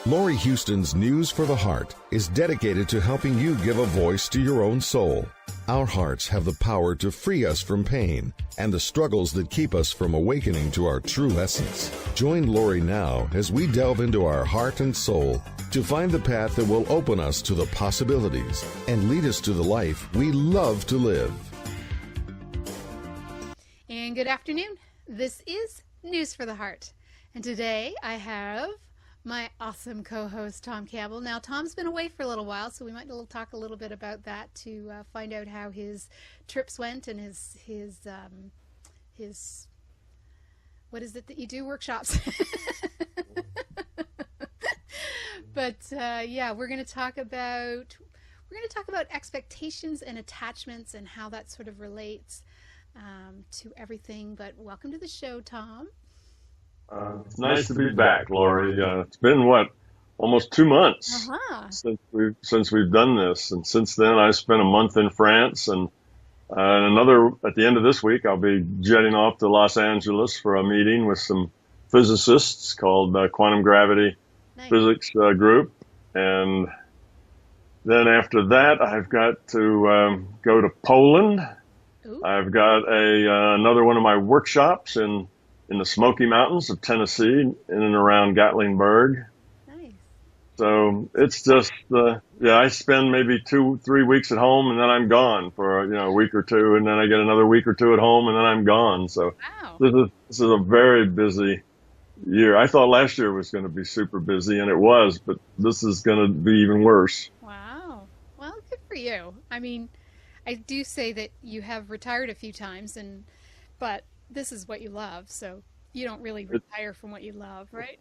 Laurie Huston's News for the Heart is dedicated to helping you give a voice to your own soul. Our hearts have the power to free us from pain and the struggles that keep us from awakening to our true essence. Join Laurie now as we delve into our heart and soul to find the path that will open us to the possibilities and lead us to the life we love to live. And good afternoon. This is News for the Heart. And today I have my awesome co-host, Tom Campbell. Now, Tom's been away for a little while, so we might talk a little bit about that to find out how his trips went and his what is it that you do? Workshops. But yeah, we're going to talk about expectations and attachments and how that sort of relates to everything. But welcome to the show, Tom. It's nice to be back, Laurie. It's been, almost 2 months since we've done this. And since then, I spent a month in France. And another, at the end of this week, I'll be jetting off to Los Angeles for a meeting with some physicists called Quantum Gravity Physics Group. And then after that, I've got to go to Poland. Ooh. I've got another one of my workshops in the Smoky Mountains of Tennessee, in and around Gatlinburg. Nice. So it's just, I spend maybe 2-3 weeks at home, and then I'm gone for a week or two, and then I get another week or two at home, and then I'm gone. So wow. This is a very busy year. I thought last year was going to be super busy, and it was, but this is going to be even worse. Wow. Well, good for you. I mean, I do say that you have retired a few times, but this is what you love, so you don't really retire from what you love, right?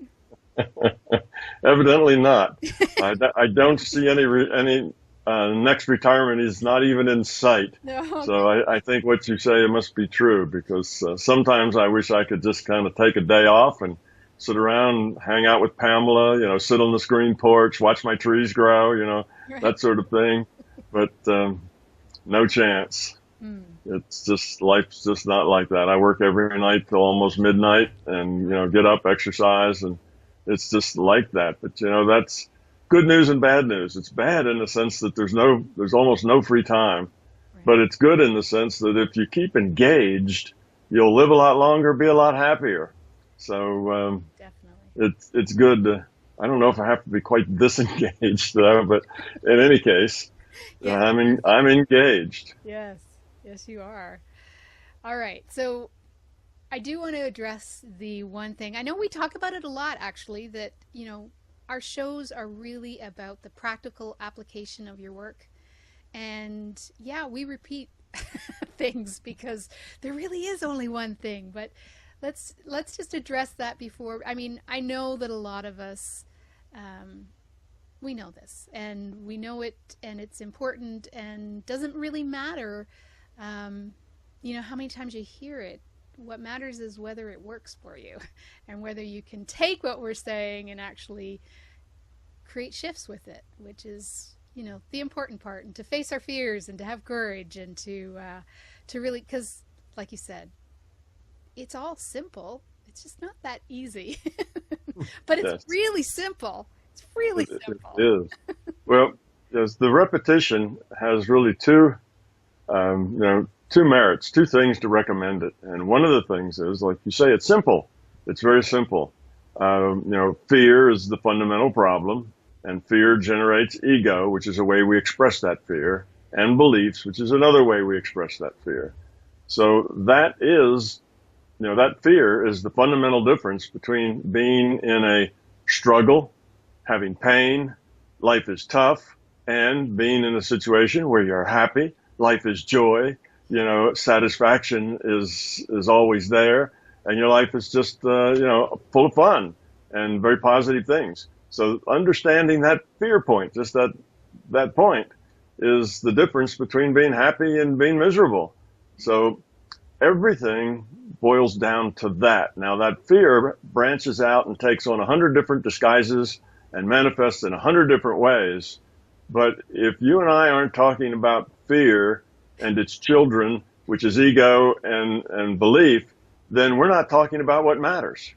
Evidently not. I don't see any next retirement is not even in sight. No, okay. So I think what you say must be true, because sometimes I wish I could just kind of take a day off and sit around, hang out with Pamela, sit on the screen porch, watch my trees grow, right. That sort of thing. But no chance. It's just, life's just not like that. I work every night till almost midnight and, get up, exercise, and it's just like that. But, that's good news and bad news. It's bad in the sense that there's almost no free time, right. But it's good in the sense that if you keep engaged, you'll live a lot longer, be a lot happier. So, definitely. It's good to, I don't know if I have to be quite disengaged though, but in any case, yeah. I'm engaged. Yes. Yes, you are. All right. So I do want to address the one thing. I know we talk about it a lot, actually, that, our shows are really about the practical application of your work. And yeah, we repeat things because there really is only one thing. But let's just address that before. I mean, I know that a lot of us, we know this and we know it, and it's important and doesn't really matter how many times you hear it. What matters is whether it works for you and whether you can take what we're saying and actually create shifts with it, which is, the important part, and to face our fears and to have courage and to really, because like you said, it's all simple. It's just not that easy, but it's really simple. It's really simple. It is. Well, yes, the repetition has really two merits, two things to recommend it. And one of the things is, like you say, it's simple. It's very simple. Fear is the fundamental problem, and fear generates ego, which is a way we express that fear, and beliefs, which is another way we express that fear. So that is, that fear is the fundamental difference between being in a struggle, having pain, life is tough, and being in a situation where you're happy, life is joy, satisfaction is always there, and your life is just, full of fun and very positive things. So understanding that fear point, just that point, is the difference between being happy and being miserable. So everything boils down to that. Now that fear branches out and takes on 100 different disguises and manifests in 100 different ways. But if you and I aren't talking about fear and its children, which is ego and belief, then we're not talking about what matters.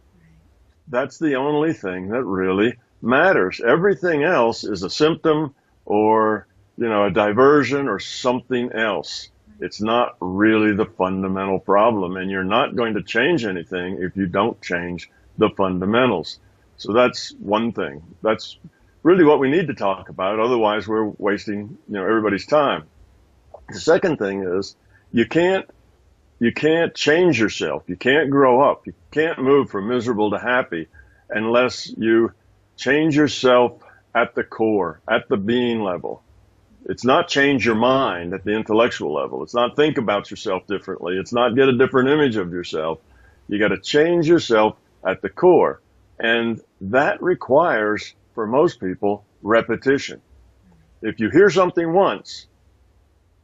That's the only thing that really matters. Everything else is a symptom or, a diversion or something else. It's not really the fundamental problem, and you're not going to change anything if you don't change the fundamentals. So that's one thing. That's really what we need to talk about. Otherwise, we're wasting, everybody's time. The second thing is you can't change yourself. You can't grow up. You can't move from miserable to happy unless you change yourself at the core, at the being level. It's not change your mind at the intellectual level. It's not think about yourself differently. It's not get a different image of yourself. You got to change yourself at the core. And that requires, for most people, repetition. If you hear something once,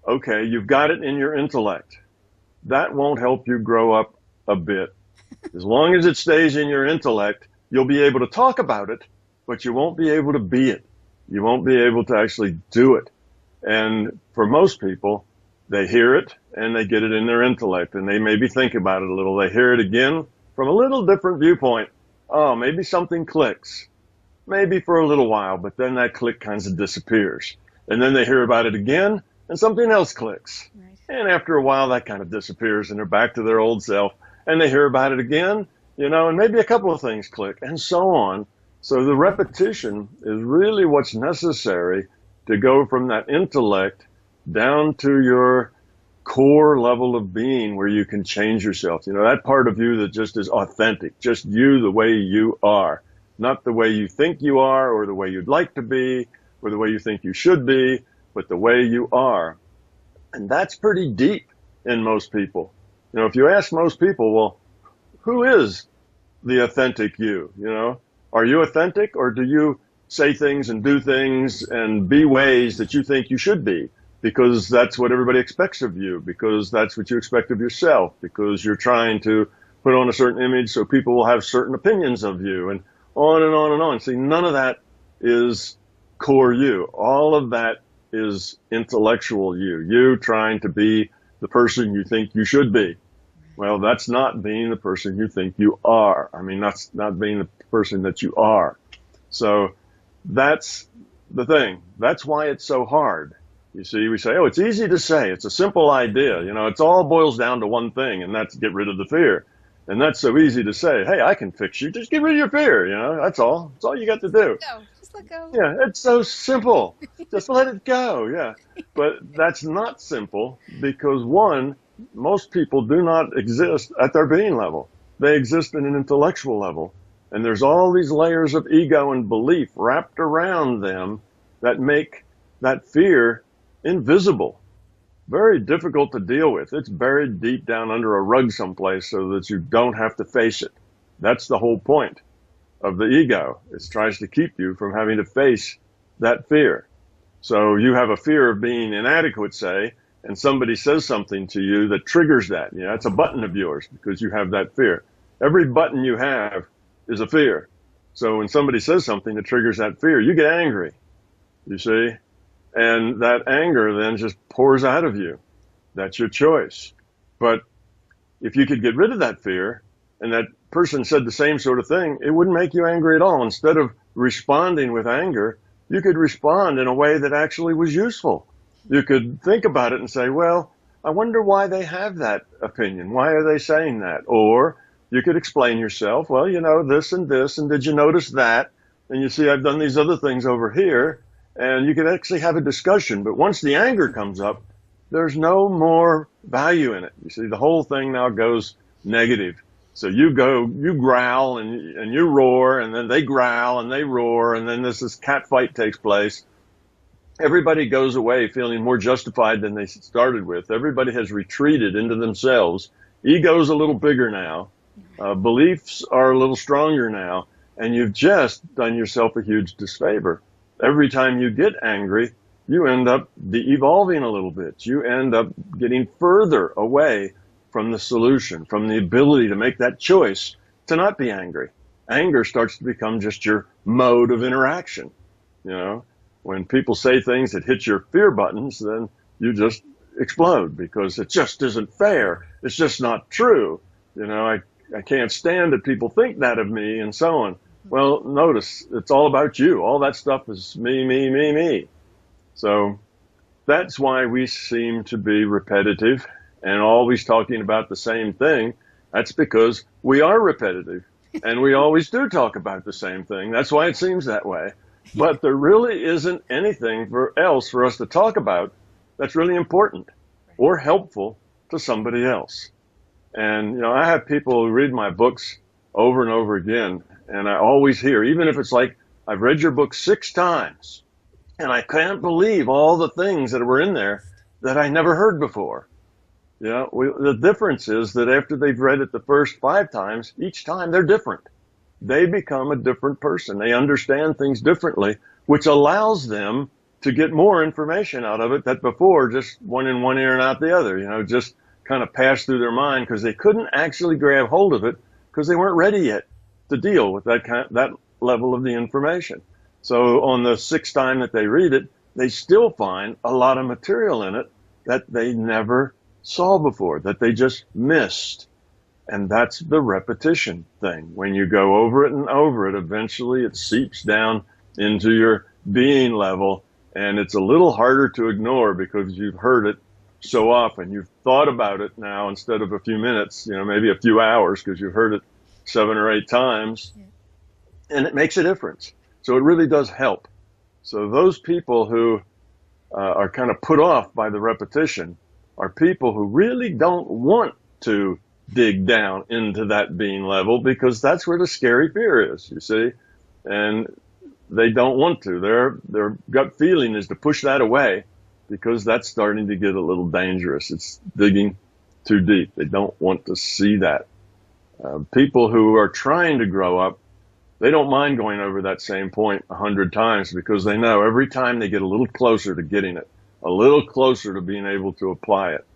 okay, you've got it in your intellect. That won't help you grow up a bit. As long as it stays in your intellect, you'll be able to talk about it, but you won't be able to be it. You won't be able to actually do it. And for most people, they hear it and they get it in their intellect and they maybe think about it a little. They hear it again from a little different viewpoint. Oh, maybe something clicks. Maybe for a little while, but then that click kind of disappears. And then they hear about it again and something else clicks. Right. And after a while, that kind of disappears and they're back to their old self and they hear about it again, and maybe a couple of things click and so on. So the repetition is really what's necessary to go from that intellect down to your core level of being where you can change yourself. That part of you that just is authentic, just you the way you are, not the way you think you are or the way you'd like to be or the way you think you should be, but the way you are. And that's pretty deep in most people. If you ask most people, well, who is the authentic you? Are you authentic or do you say things and do things and be ways that you think you should be because that's what everybody expects of you, because that's what you expect of yourself, because you're trying to put on a certain image so people will have certain opinions of you, and on and on and on. See, none of that is core you. All of that is intellectual you trying to be the person you think you should be. Well, that's not being the person you think you are. That's not being the person that you are. So that's the thing. That's why it's so hard. You see, we say, oh, it's easy to say. It's a simple idea. It's all boils down to one thing, and that's get rid of the fear. And that's so easy to say. Hey, I can fix you. Just get rid of your fear. That's all. That's all you got to do. No, just let go. Yeah, it's so simple. Just let it go. Yeah. But that's not simple because, one, most people do not exist at their being level. They exist in an intellectual level. And there's all these layers of ego and belief wrapped around them that make that fear invisible. Very difficult to deal with. It's buried deep down under a rug someplace so that you don't have to face it. That's the whole point of the ego. It tries to keep you from having to face that fear. So you have a fear of being inadequate, say, and somebody says something to you that triggers that. It's a button of yours because you have that fear. Every button you have is a fear. So when somebody says something that triggers that fear, you get angry, you see? And that anger then just pours out of you. That's your choice. But if you could get rid of that fear and that person said the same sort of thing, it wouldn't make you angry at all. Instead of responding with anger, you could respond in a way that actually was useful. You could think about it and say, well, I wonder why they have that opinion. Why are they saying that? Or you could explain yourself, well, this, and did you notice that? And you see, I've done these other things over here. And you could actually have a discussion. But once the anger comes up, there's no more value in it. You see, the whole thing now goes negative. So you growl and you roar, and then they growl and they roar, and then this cat fight takes place. Everybody goes away feeling more justified than they started with. Everybody has retreated into themselves. Ego's a little bigger now. Beliefs are a little stronger now. And you've just done yourself a huge disfavor. Every time you get angry, you end up de-evolving a little bit. You end up getting further away from the solution, from the ability to make that choice to not be angry. Anger starts to become just your mode of interaction. When people say things that hit your fear buttons, then you just explode because it just isn't fair. It's just not true. I can't stand that people think that of me and so on. Well, notice it's all about you. All that stuff is me, me, me, me. So that's why we seem to be repetitive and always talking about the same thing. That's because we are repetitive and we always do talk about the same thing. That's why it seems that way. But there really isn't anything else for us to talk about that's really important or helpful to somebody else. And, I have people read my books over and over again, and I always hear, even if it's like, I've read your book 6 times, and I can't believe all the things that were in there that I never heard before. The difference is that after they've read it the first 5 times, each time they're different. They become a different person. They understand things differently, which allows them to get more information out of it that before just one in one ear and out the other, just kind of passed through their mind because they couldn't actually grab hold of it because they weren't ready yet to deal with that level of the information. So on the 6th time that they read it, they still find a lot of material in it that they never saw before, that they just missed. And that's the repetition thing. When you go over it and over it, eventually it seeps down into your being level, and it's a little harder to ignore because you've heard it so often. You've thought about it now instead of a few minutes, maybe a few hours because you've heard it 7 or 8 times, and it makes a difference. So it really does help. So those people who are kind of put off by the repetition are people who really don't want to dig down into that being level because that's where the scary fear is, you see, and they don't want to. Their gut feeling is to push that away because that's starting to get a little dangerous. It's digging too deep. They don't want to see that. People who are trying to grow up, they don't mind going over that same point 100 times because they know every time they get a little closer to getting it, a little closer to being able to apply it.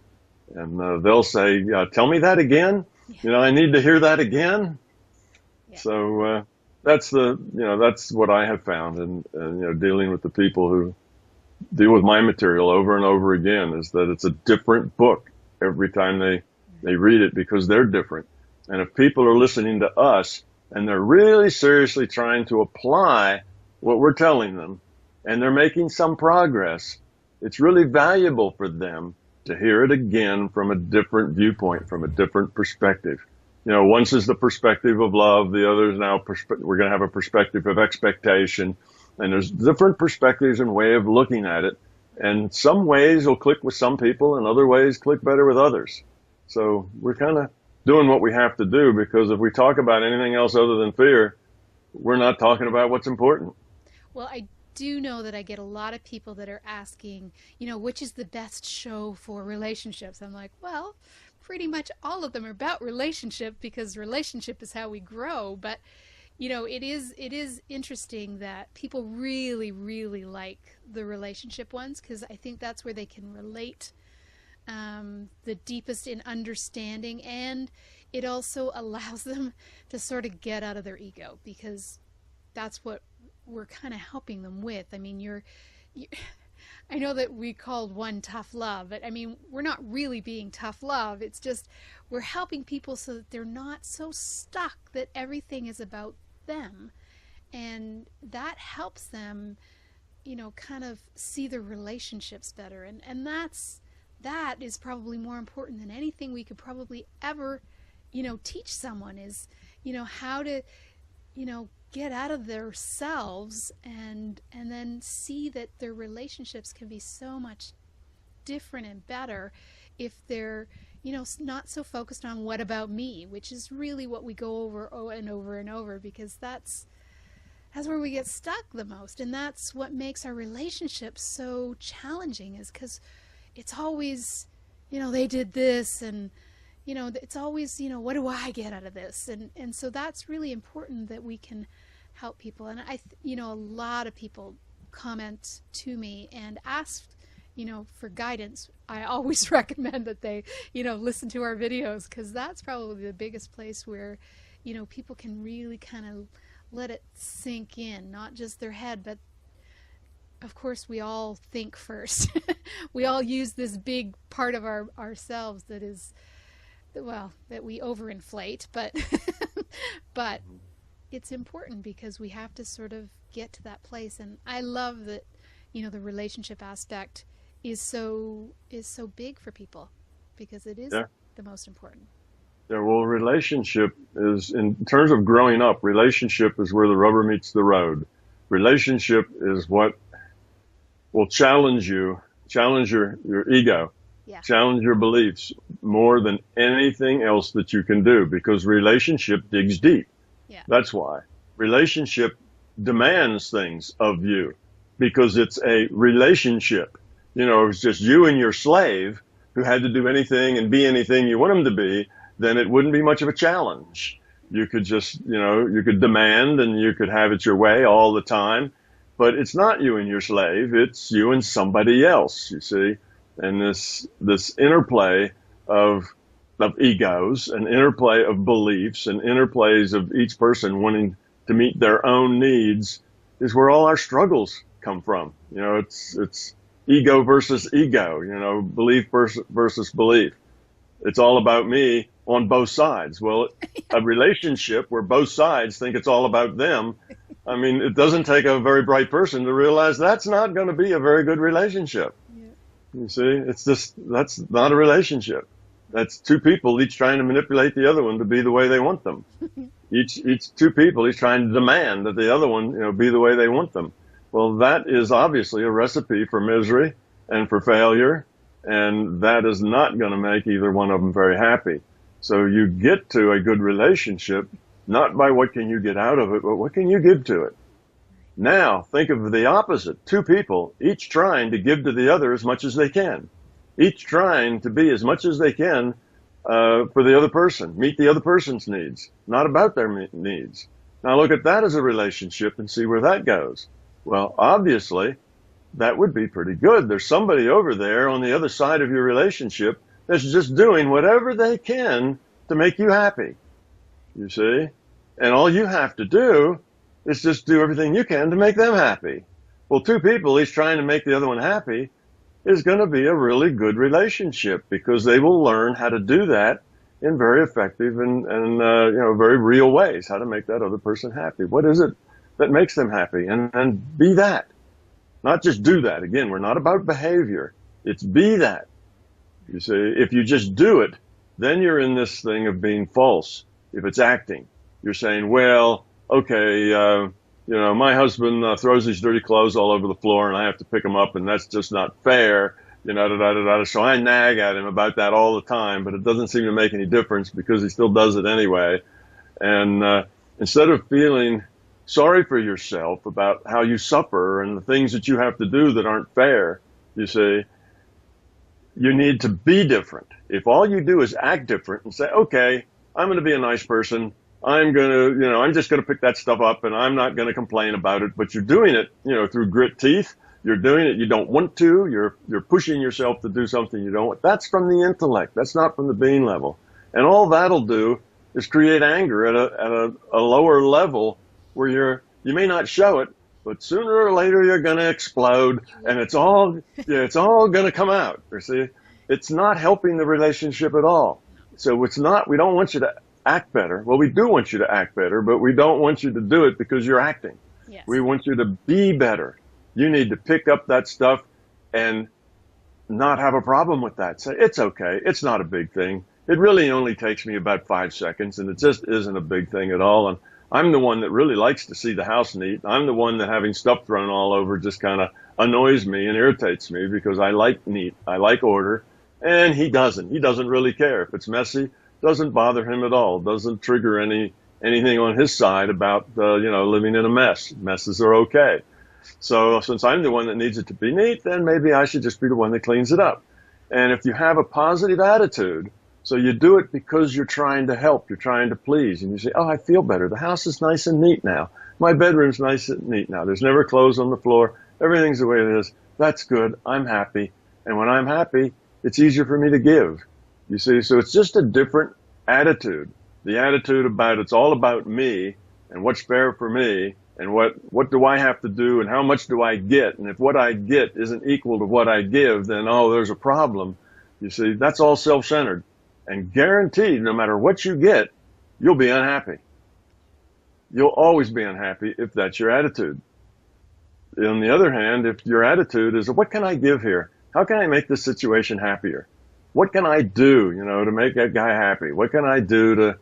And they'll say, tell me that again. I need to hear that again. Yeah. So that's that's what I have found in dealing with the people who deal with my material over and over again, is that it's a different book every time they read it because they're different. And if people are listening to us and they're really seriously trying to apply what we're telling them and they're making some progress, it's really valuable for them to hear it again from a different viewpoint, from a different perspective. Once is the perspective of love, the other is now we're going to have a perspective of expectation, and there's different perspectives and way of looking at it. And some ways will click with some people and other ways click better with others. So we're kind of doing what we have to do, because if we talk about anything else other than fear, we're not talking about what's important. Well, I do know that I get a lot of people that are asking, which is the best show for relationships? I'm like, well, pretty much all of them are about relationship because relationship is how we grow. But, it is interesting that people really, really like the relationship ones because I think that's where they can relate the deepest in understanding, and it also allows them to sort of get out of their ego because that's what we're kind of helping them with. I mean, I know that we called one tough love, but I mean, we're not really being tough love. It's just we're helping people so that they're not so stuck that everything is about them. And that helps them, kind of see their relationships better. And that is probably more important than anything we could probably ever, teach someone is, how to, get out of themselves and then see that their relationships can be so much different and better if they're, not so focused on what about me, which is really what we go over and over and over, because that's where we get stuck the most. And that's what makes our relationships so challenging, is because it's always, they did this, and, it's always, what do I get out of this? And so that's really important that we can help people. And a lot of people comment to me and ask, for guidance. I always recommend that they, listen to our videos, because that's probably the biggest place where, people can really kind of let it sink in, not just their head, but of course we all think first. We all use this big part of ourselves that is well, that we overinflate, but but it's important because we have to sort of get to that place. And I love that, the relationship aspect is so big for people because it is Yeah. the most important. Yeah, well, relationship is, in terms of growing up, relationship is where the rubber meets the road. Relationship is what will challenge your ego, Yeah. challenge your beliefs more than anything else that you can do, because relationship digs deep. Yeah. That's why. Relationship demands things of you because it's a relationship. If it's just you and your slave who had to do anything and be anything you want them to be, then it wouldn't be much of a challenge. You could just, you could demand and you could have it your way all the time. But it's not you and your slave. It's you and somebody else, you see. And this interplay of egos, an interplay of beliefs, and interplays of each person wanting to meet their own needs is where all our struggles come from. It's ego versus ego, belief versus belief. It's all about me on both sides. Well, a relationship where both sides think it's all about them, I mean, it doesn't take a very bright person to realize that's not going to be a very good relationship. Yeah. You see, that's not a relationship. That's two people each trying to manipulate the other one to be the way they want them. Each two people each trying to demand that the other one, be the way they want them. Well, that is obviously a recipe for misery and for failure, and that is not going to make either one of them very happy. So you get to a good relationship not by what can you get out of it, but what can you give to it. Now, think of the opposite. Two people, each trying to give to the other as much as they can. Each trying to be as much as they can for the other person, meet the other person's needs, not about their needs. Now look at that as a relationship and see where that goes. Well, obviously, that would be pretty good. There's somebody over there on the other side of your relationship that's just doing whatever they can to make you happy, you see? And all you have to do is just do everything you can to make them happy. Well, two people each trying to make the other one happy is going to be a really good relationship because they will learn how to do that in very effective and very real ways, how to make that other person happy. What is it that makes them happy? And be that. Not just do that. Again, we're not about behavior. It's be that. You see, if you just do it, then you're in this thing of being false. If it's acting, you're saying, well, okay, my husband throws these dirty clothes all over the floor and I have to pick them up and that's just not fair, So I nag at him about that all the time, but it doesn't seem to make any difference because he still does it anyway. And instead of feeling sorry for yourself about how you suffer and the things that you have to do that aren't fair, you see, you need to be different. If all you do is act different and say, okay, I'm going to be a nice person, I'm just going to pick that stuff up and I'm not going to complain about it, but you're doing it, through grit teeth. You're doing it you don't want to. You're pushing yourself to do something you don't want. That's from the intellect. That's not from the being level. And all that'll do is create anger at a lower level where you may not show it, but sooner or later you're going to explode and it's all going to come out. You see, it's not helping the relationship at all. So we don't want you to act better. Well, we do want you to act better, but we don't want you to do it because you're acting. Yes. We want you to be better. You need to pick up that stuff and not have a problem with that. Say, it's okay. It's not a big thing. It really only takes me about 5 seconds and it just isn't a big thing at all. And I'm the one that really likes to see the house neat. I'm the one that having stuff thrown all over just kind of annoys me and irritates me because I like neat. I like order. And he doesn't. He doesn't really care. If it's messy, doesn't bother him at all. Doesn't trigger anything on his side about, living in a mess. Messes are okay. So since I'm the one that needs it to be neat, then maybe I should just be the one that cleans it up. And if you have a positive attitude, so you do it because you're trying to help, you're trying to please, and you say, oh, I feel better. The house is nice and neat now. My bedroom's nice and neat now. There's never clothes on the floor. Everything's the way it is. That's good. I'm happy. And when I'm happy, it's easier for me to give. You see, so it's just a different attitude. The attitude about it's all about me and what's fair for me and what do I have to do and how much do I get? And if what I get isn't equal to what I give, then, there's a problem. You see, that's all self-centered. And guaranteed, no matter what you get, you'll be unhappy. You'll always be unhappy if that's your attitude. On the other hand, if your attitude is, what can I give here? How can I make this situation happier? What can I do, to make that guy happy? What can I do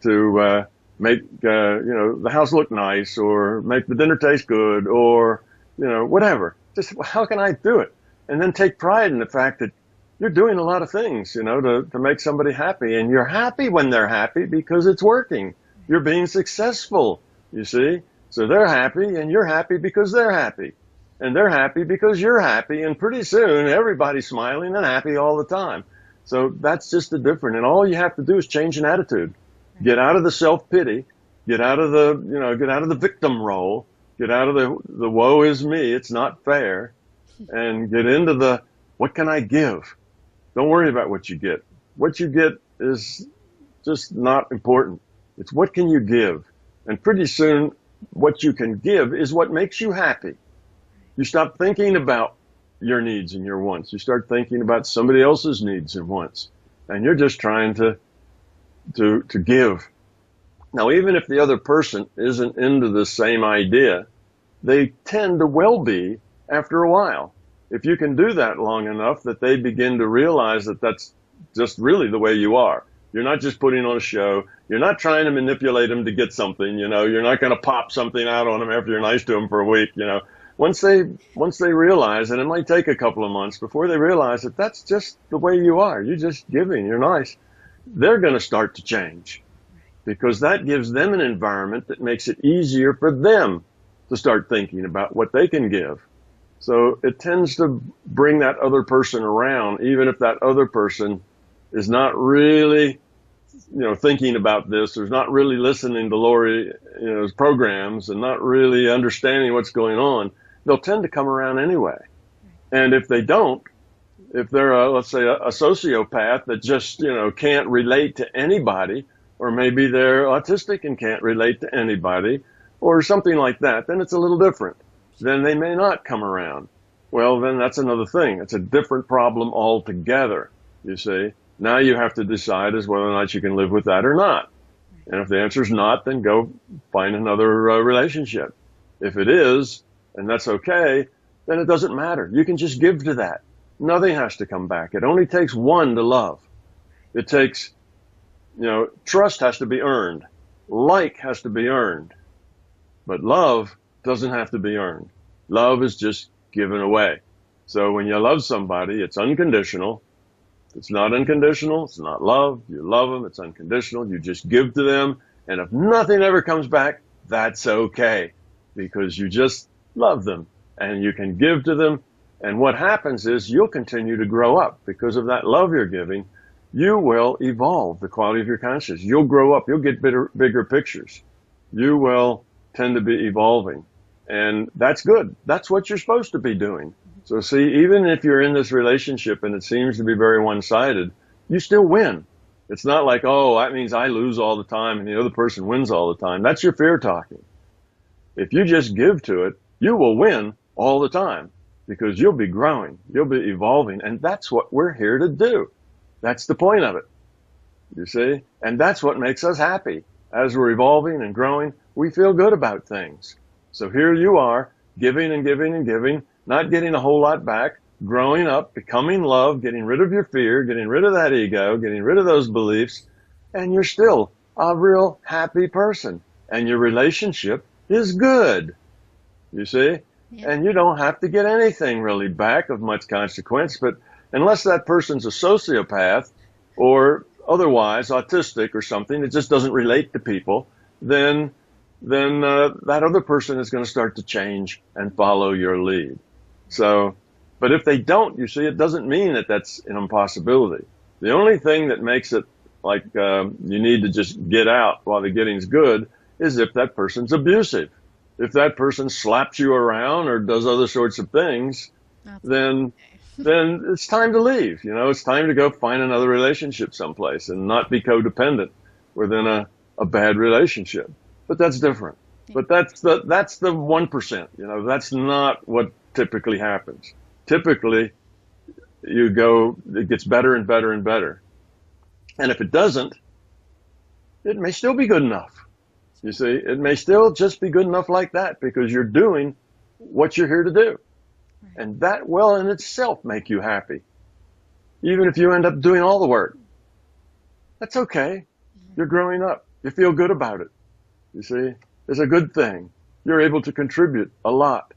to make, the house look nice, or make the dinner taste good, or, whatever. Just how can I do it? And then take pride in the fact that you're doing a lot of things, to make somebody happy. And you're happy when they're happy because it's working. You're being successful, you see? So they're happy, and you're happy because they're happy. And they're happy because you're happy. And pretty soon, everybody's smiling and happy all the time. So that's just the difference. And all you have to do is change an attitude. Get out of the self-pity. Get out of the victim role. Get out of the woe is me, it's not fair. And get into the, what can I give? Don't worry about what you get. What you get is just not important. It's what can you give? And pretty soon, what you can give is what makes you happy. You stop thinking about your needs and your wants. You start thinking about somebody else's needs and wants. And you're just trying to give. Now, even if the other person isn't into the same idea, they tend to well be after a while. If you can do that long enough that they begin to realize that that's just really the way you are. You're not just putting on a show. You're not trying to manipulate them to get something, You're not going to pop something out on them after you're nice to them for a week, Once they realize, and it might take a couple of months before they realize that that's just the way you are. You're just giving. You're nice. They're going to start to change because that gives them an environment that makes it easier for them to start thinking about what they can give. So it tends to bring that other person around, even if that other person is not really, thinking about this, or is not really listening to Laurie's programs and not really understanding what's going on. They'll tend to come around anyway. And if they don't, if they're, let's say, a sociopath that just, can't relate to anybody, or maybe they're autistic and can't relate to anybody, or something like that, then it's a little different. Then they may not come around. Well, then that's another thing. It's a different problem altogether, you see. Now you have to decide as whether or not you can live with that or not. And if the answer is not, then go find another relationship. If it is, and that's okay, then it doesn't matter. You can just give to that. Nothing has to come back. It only takes one to love. It takes, trust has to be earned. Like has to be earned. But love doesn't have to be earned. Love is just given away. So when you love somebody, it's unconditional. It's not unconditional. It's not love. You love them. It's unconditional. You just give to them. And if nothing ever comes back, that's okay, because you just love them and you can give to them. And what happens is you'll continue to grow up because of that love you're giving. You will evolve the quality of your consciousness. You'll grow up. You'll get bigger pictures. You will tend to be evolving. And that's good. That's what you're supposed to be doing. So see, even if you're in this relationship and it seems to be very one-sided, you still win. It's not like, oh, that means I lose all the time and the other person wins all the time. That's your fear talking. If you just give to it, you will win all the time because you'll be growing, you'll be evolving, and that's what we're here to do. That's the point of it, you see? And that's what makes us happy. As we're evolving and growing, we feel good about things. So here you are, giving and giving and giving, not getting a whole lot back, growing up, becoming love, getting rid of your fear, getting rid of that ego, getting rid of those beliefs, and you're still a real happy person. And your relationship is good, you see? Yeah. And you don't have to get anything really back of much consequence, but unless that person's a sociopath or otherwise autistic or something that just doesn't relate to people, then that other person is going to start to change and follow your lead. So, but if they don't, you see, it doesn't mean that that's an impossibility. The only thing that makes it like you need to just get out while the getting's good is if that person's abusive. If that person slaps you around or does other sorts of things, then it's time to leave. It's time to go find another relationship someplace and not be codependent within a bad relationship. But that's different. But that's the 1%. That's not what typically happens. Typically, it gets better and better and better. And if it doesn't, it may still be good enough. You see, it may still just be good enough like that because you're doing what you're here to do. Right. And that will in itself make you happy. Even if you end up doing all the work, that's okay. You're growing up. You feel good about it. You see, it's a good thing. You're able to contribute a lot.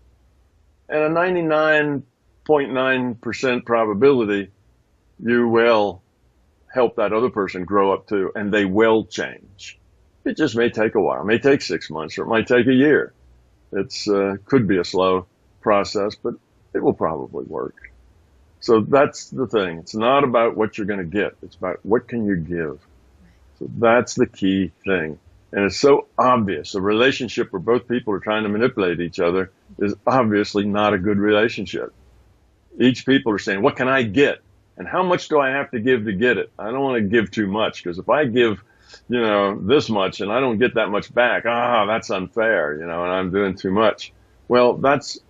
And a 99.9% probability you will help that other person grow up too, and they will change. It just may take a while. It may take 6 months, or it might take a year. It's could be a slow process, but it will probably work. So that's the thing. It's not about what you're going to get. It's about what can you give. So that's the key thing. And it's so obvious. A relationship where both people are trying to manipulate each other is obviously not a good relationship. Each people are saying, what can I get? And how much do I have to give to get it? I don't want to give too much, because if I give, this much and I don't get that much back, that's unfair, and I'm doing too much. Well, that's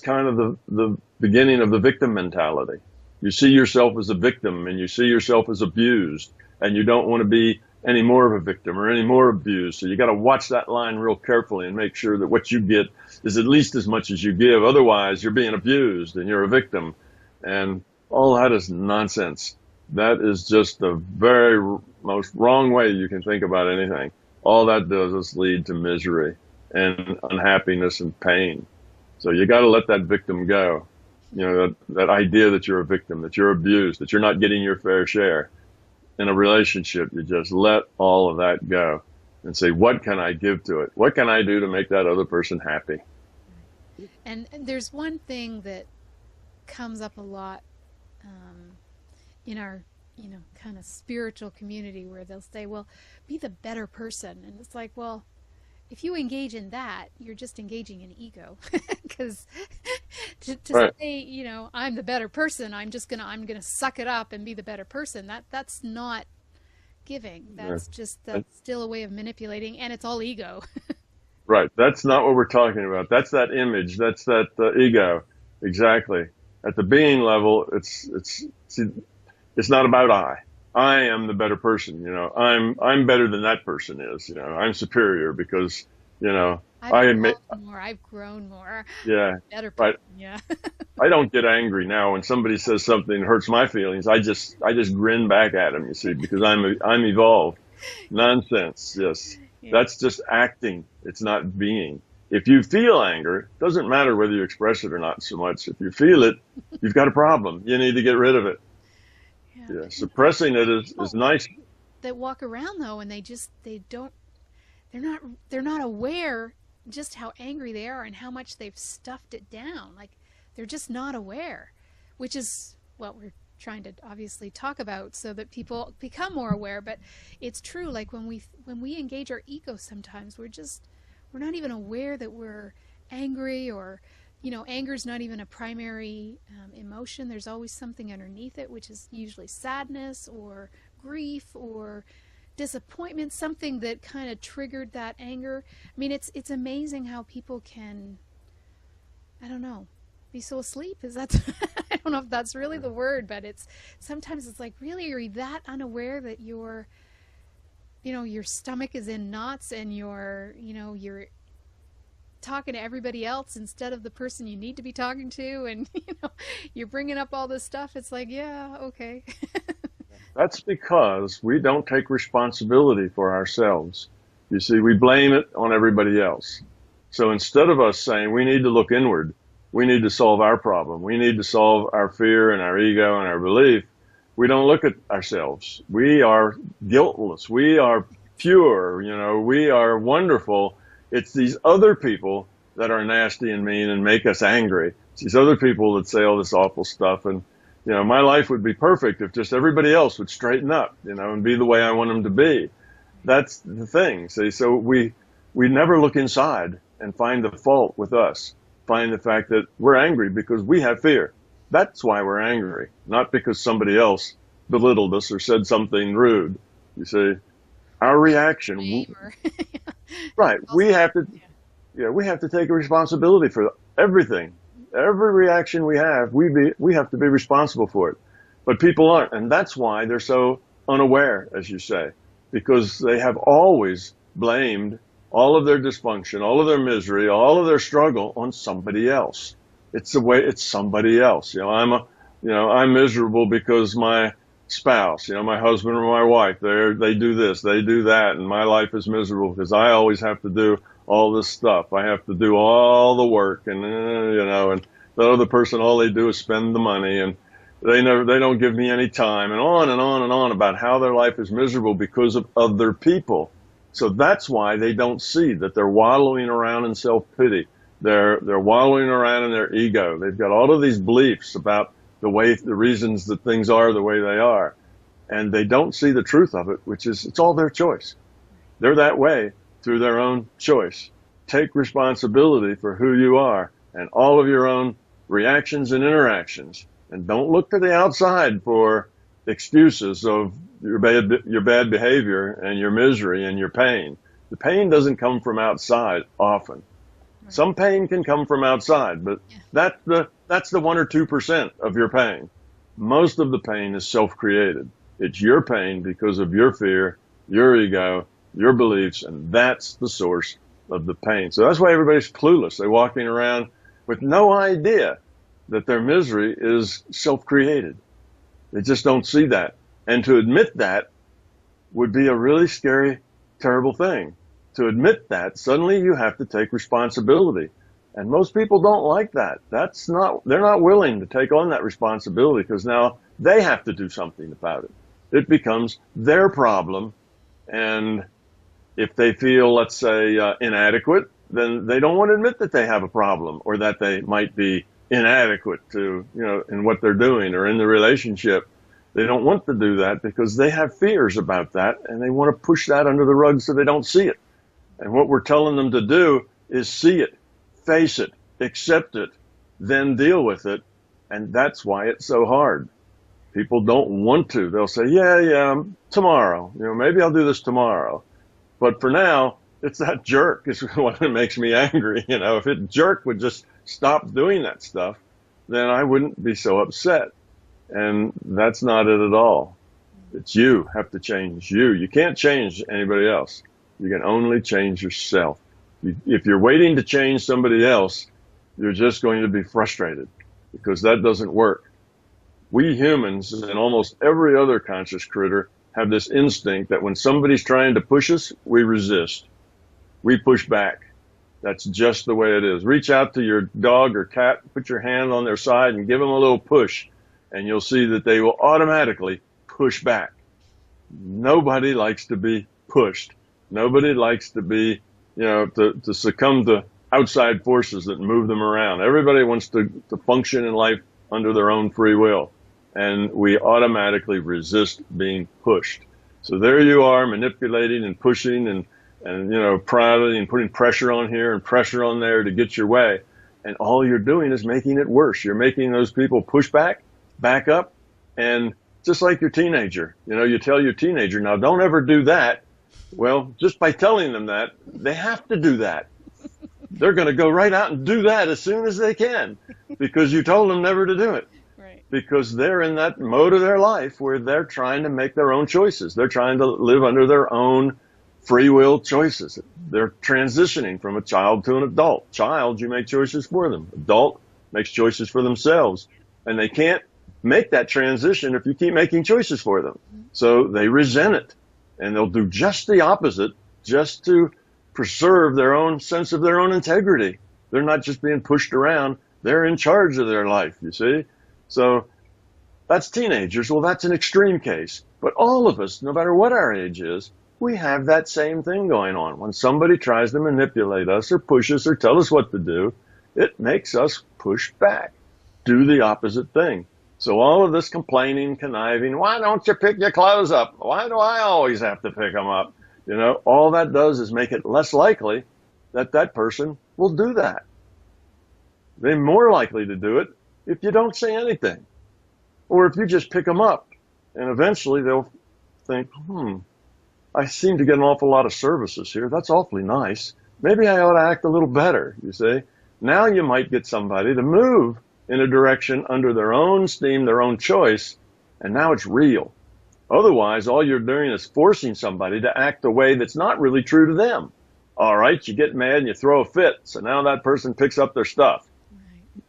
kind of the beginning of the victim mentality. You see yourself as a victim and you see yourself as abused, and you don't want to be any more of a victim or any more abused. So you got to watch that line real carefully and make sure that what you get is at least as much as you give. Otherwise, you're being abused and you're a victim. And all that is nonsense. That is just the very most wrong way you can think about anything. All that does is lead to misery and unhappiness and pain. So you got to let that victim go. That idea that you're a victim, that you're abused, that you're not getting your fair share. In a relationship, you just let all of that go and say, what can I give to it? What can I do to make that other person happy? And there's one thing that comes up a lot in our, kind of spiritual community, where they'll say, well, be the better person. And it's like, well, if you engage in that, you're just engaging in ego. Because to Right. say, I'm the better person, I'm gonna suck it up and be the better person, that's not giving. That's still a way of manipulating, and it's all ego. Right. That's not what we're talking about. That's that image. That's that ego. Exactly. At the being level, it's not about I. I am the better person. I'm better than that person is. I'm superior because, I've grown more. Yeah. Better Right. person, yeah. I don't get angry now when somebody says something that hurts my feelings. I just grin back at them, you see, because I'm evolved. Nonsense. Yes. Yeah. That's just acting. It's not being. If you feel anger, it doesn't matter whether you express it or not so much. If you feel it, you've got a problem. You need to get rid of it. Yeah. Suppressing it is nice. That walk around though, and they're not aware just how angry they are and how much they've stuffed it down. Like, they're just not aware, which is what we're trying to obviously talk about so that people become more aware. But it's true, like when we engage our ego, sometimes we're not even aware that we're angry, or anger's not even a primary emotion. There's always something underneath it, which is usually sadness or grief or disappointment, something that kind of triggered that anger. I mean, it's amazing how people can, I don't know, be so asleep. Is that I don't know if that's really the word, but sometimes it's like, really, are you that unaware that your stomach is in knots and you're talking to everybody else instead of the person you need to be talking to, and you're bringing up all this stuff. It's like, yeah, okay. That's because we don't take responsibility for ourselves. You see, we blame it on everybody else. So instead of us saying we need to look inward, we need to solve our problem, we need to solve our fear and our ego and our belief, we don't look at ourselves. We are guiltless. We are pure. We are wonderful. It's these other people that are nasty and mean and make us angry. It's these other people that say all this awful stuff. And, my life would be perfect if just everybody else would straighten up, and be the way I want them to be. That's the thing. See, so we never look inside and find the fault with us, find the fact that we're angry because we have fear. That's why we're angry, not because somebody else belittled us or said something rude. You see, our reaction, right? We have to take responsibility for everything. Every reaction we have, we have to be responsible for it. But people aren't, and that's why they're so unaware, as you say, because they have always blamed all of their dysfunction, all of their misery, all of their struggle on somebody else. It's the way it's somebody else. I'm miserable because my spouse, my husband or my wife, they do this, they do that, and my life is miserable because I always have to do all this stuff. I have to do all the work, and and the other person, all they do is spend the money, and they don't give me any time, and on and on and on about how their life is miserable because of other people. So that's why they don't see that they're wallowing around in self-pity. They're wallowing around in their ego. They've got all of these beliefs about the reasons that things are the way they are. And they don't see the truth of it, which is it's all their choice. They're that way through their own choice. Take responsibility for who you are and all of your own reactions and interactions. And don't look to the outside for excuses of your bad behavior and your misery and your pain. The pain doesn't come from outside often. Some pain can come from outside, but that's the 1 or 2% of your pain. Most of the pain is self-created. It's your pain because of your fear, your ego, your beliefs, and that's the source of the pain. So that's why everybody's clueless. They're walking around with no idea that their misery is self-created. They just don't see that. And to admit that would be a really scary, terrible thing. To admit that, suddenly you have to take responsibility. And most people don't like that. They're not willing to take on that responsibility because now they have to do something about it. It becomes their problem. And if they feel, let's say, inadequate, then they don't want to admit that they have a problem or that they might be inadequate to, in what they're doing or in the relationship. They don't want to do that because they have fears about that and they want to push that under the rug so they don't see it. And what we're telling them to do is see it, face it, accept it, then deal with it. And that's why it's so hard. People don't want to. They'll say, yeah, tomorrow. Maybe I'll do this tomorrow. But for now, it's that jerk is what makes me angry. If a jerk would just stop doing that stuff, then I wouldn't be so upset. And that's not it at all. It's you have to change you. You can't change anybody else. You can only change yourself. If you're waiting to change somebody else, you're just going to be frustrated because that doesn't work. We humans and almost every other conscious critter have this instinct that when somebody's trying to push us, we resist. We push back. That's just the way it is. Reach out to your dog or cat, put your hand on their side and give them a little push, and you'll see that they will automatically push back. Nobody likes to be pushed. Nobody likes to be, to succumb to outside forces that move them around. Everybody wants to function in life under their own free will. And we automatically resist being pushed. So there you are manipulating and pushing and prodding and putting pressure on here and pressure on there to get your way. And all you're doing is making it worse. You're making those people push back up. And just like your teenager, you tell your teenager, now don't ever do that. Well, just by telling them that, they have to do that. They're going to go right out and do that as soon as they can because you told them never to do it. Right. Because they're in that mode of their life where they're trying to make their own choices. They're trying to live under their own free will choices. They're transitioning from a child to an adult. Child, you make choices for them. Adult makes choices for themselves. And they can't make that transition if you keep making choices for them. So they resent it. And they'll do just the opposite just to preserve their own sense of their own integrity. They're not just being pushed around. They're in charge of their life, you see. So that's teenagers. Well, that's an extreme case. But all of us, no matter what our age is, we have that same thing going on. When somebody tries to manipulate us or push us or tell us what to do, it makes us push back, do the opposite thing. So all of this complaining, conniving, why don't you pick your clothes up? Why do I always have to pick them up? All that does is make it less likely that that person will do that. They're more likely to do it if you don't say anything or if you just pick them up. And eventually they'll think, I seem to get an awful lot of services here. That's awfully nice. Maybe I ought to act a little better, you see. Now you might get somebody to move in a direction under their own steam, their own choice, and now it's real. Otherwise, all you're doing is forcing somebody to act a way that's not really true to them. All right, you get mad and you throw a fit. So now that person picks up their stuff,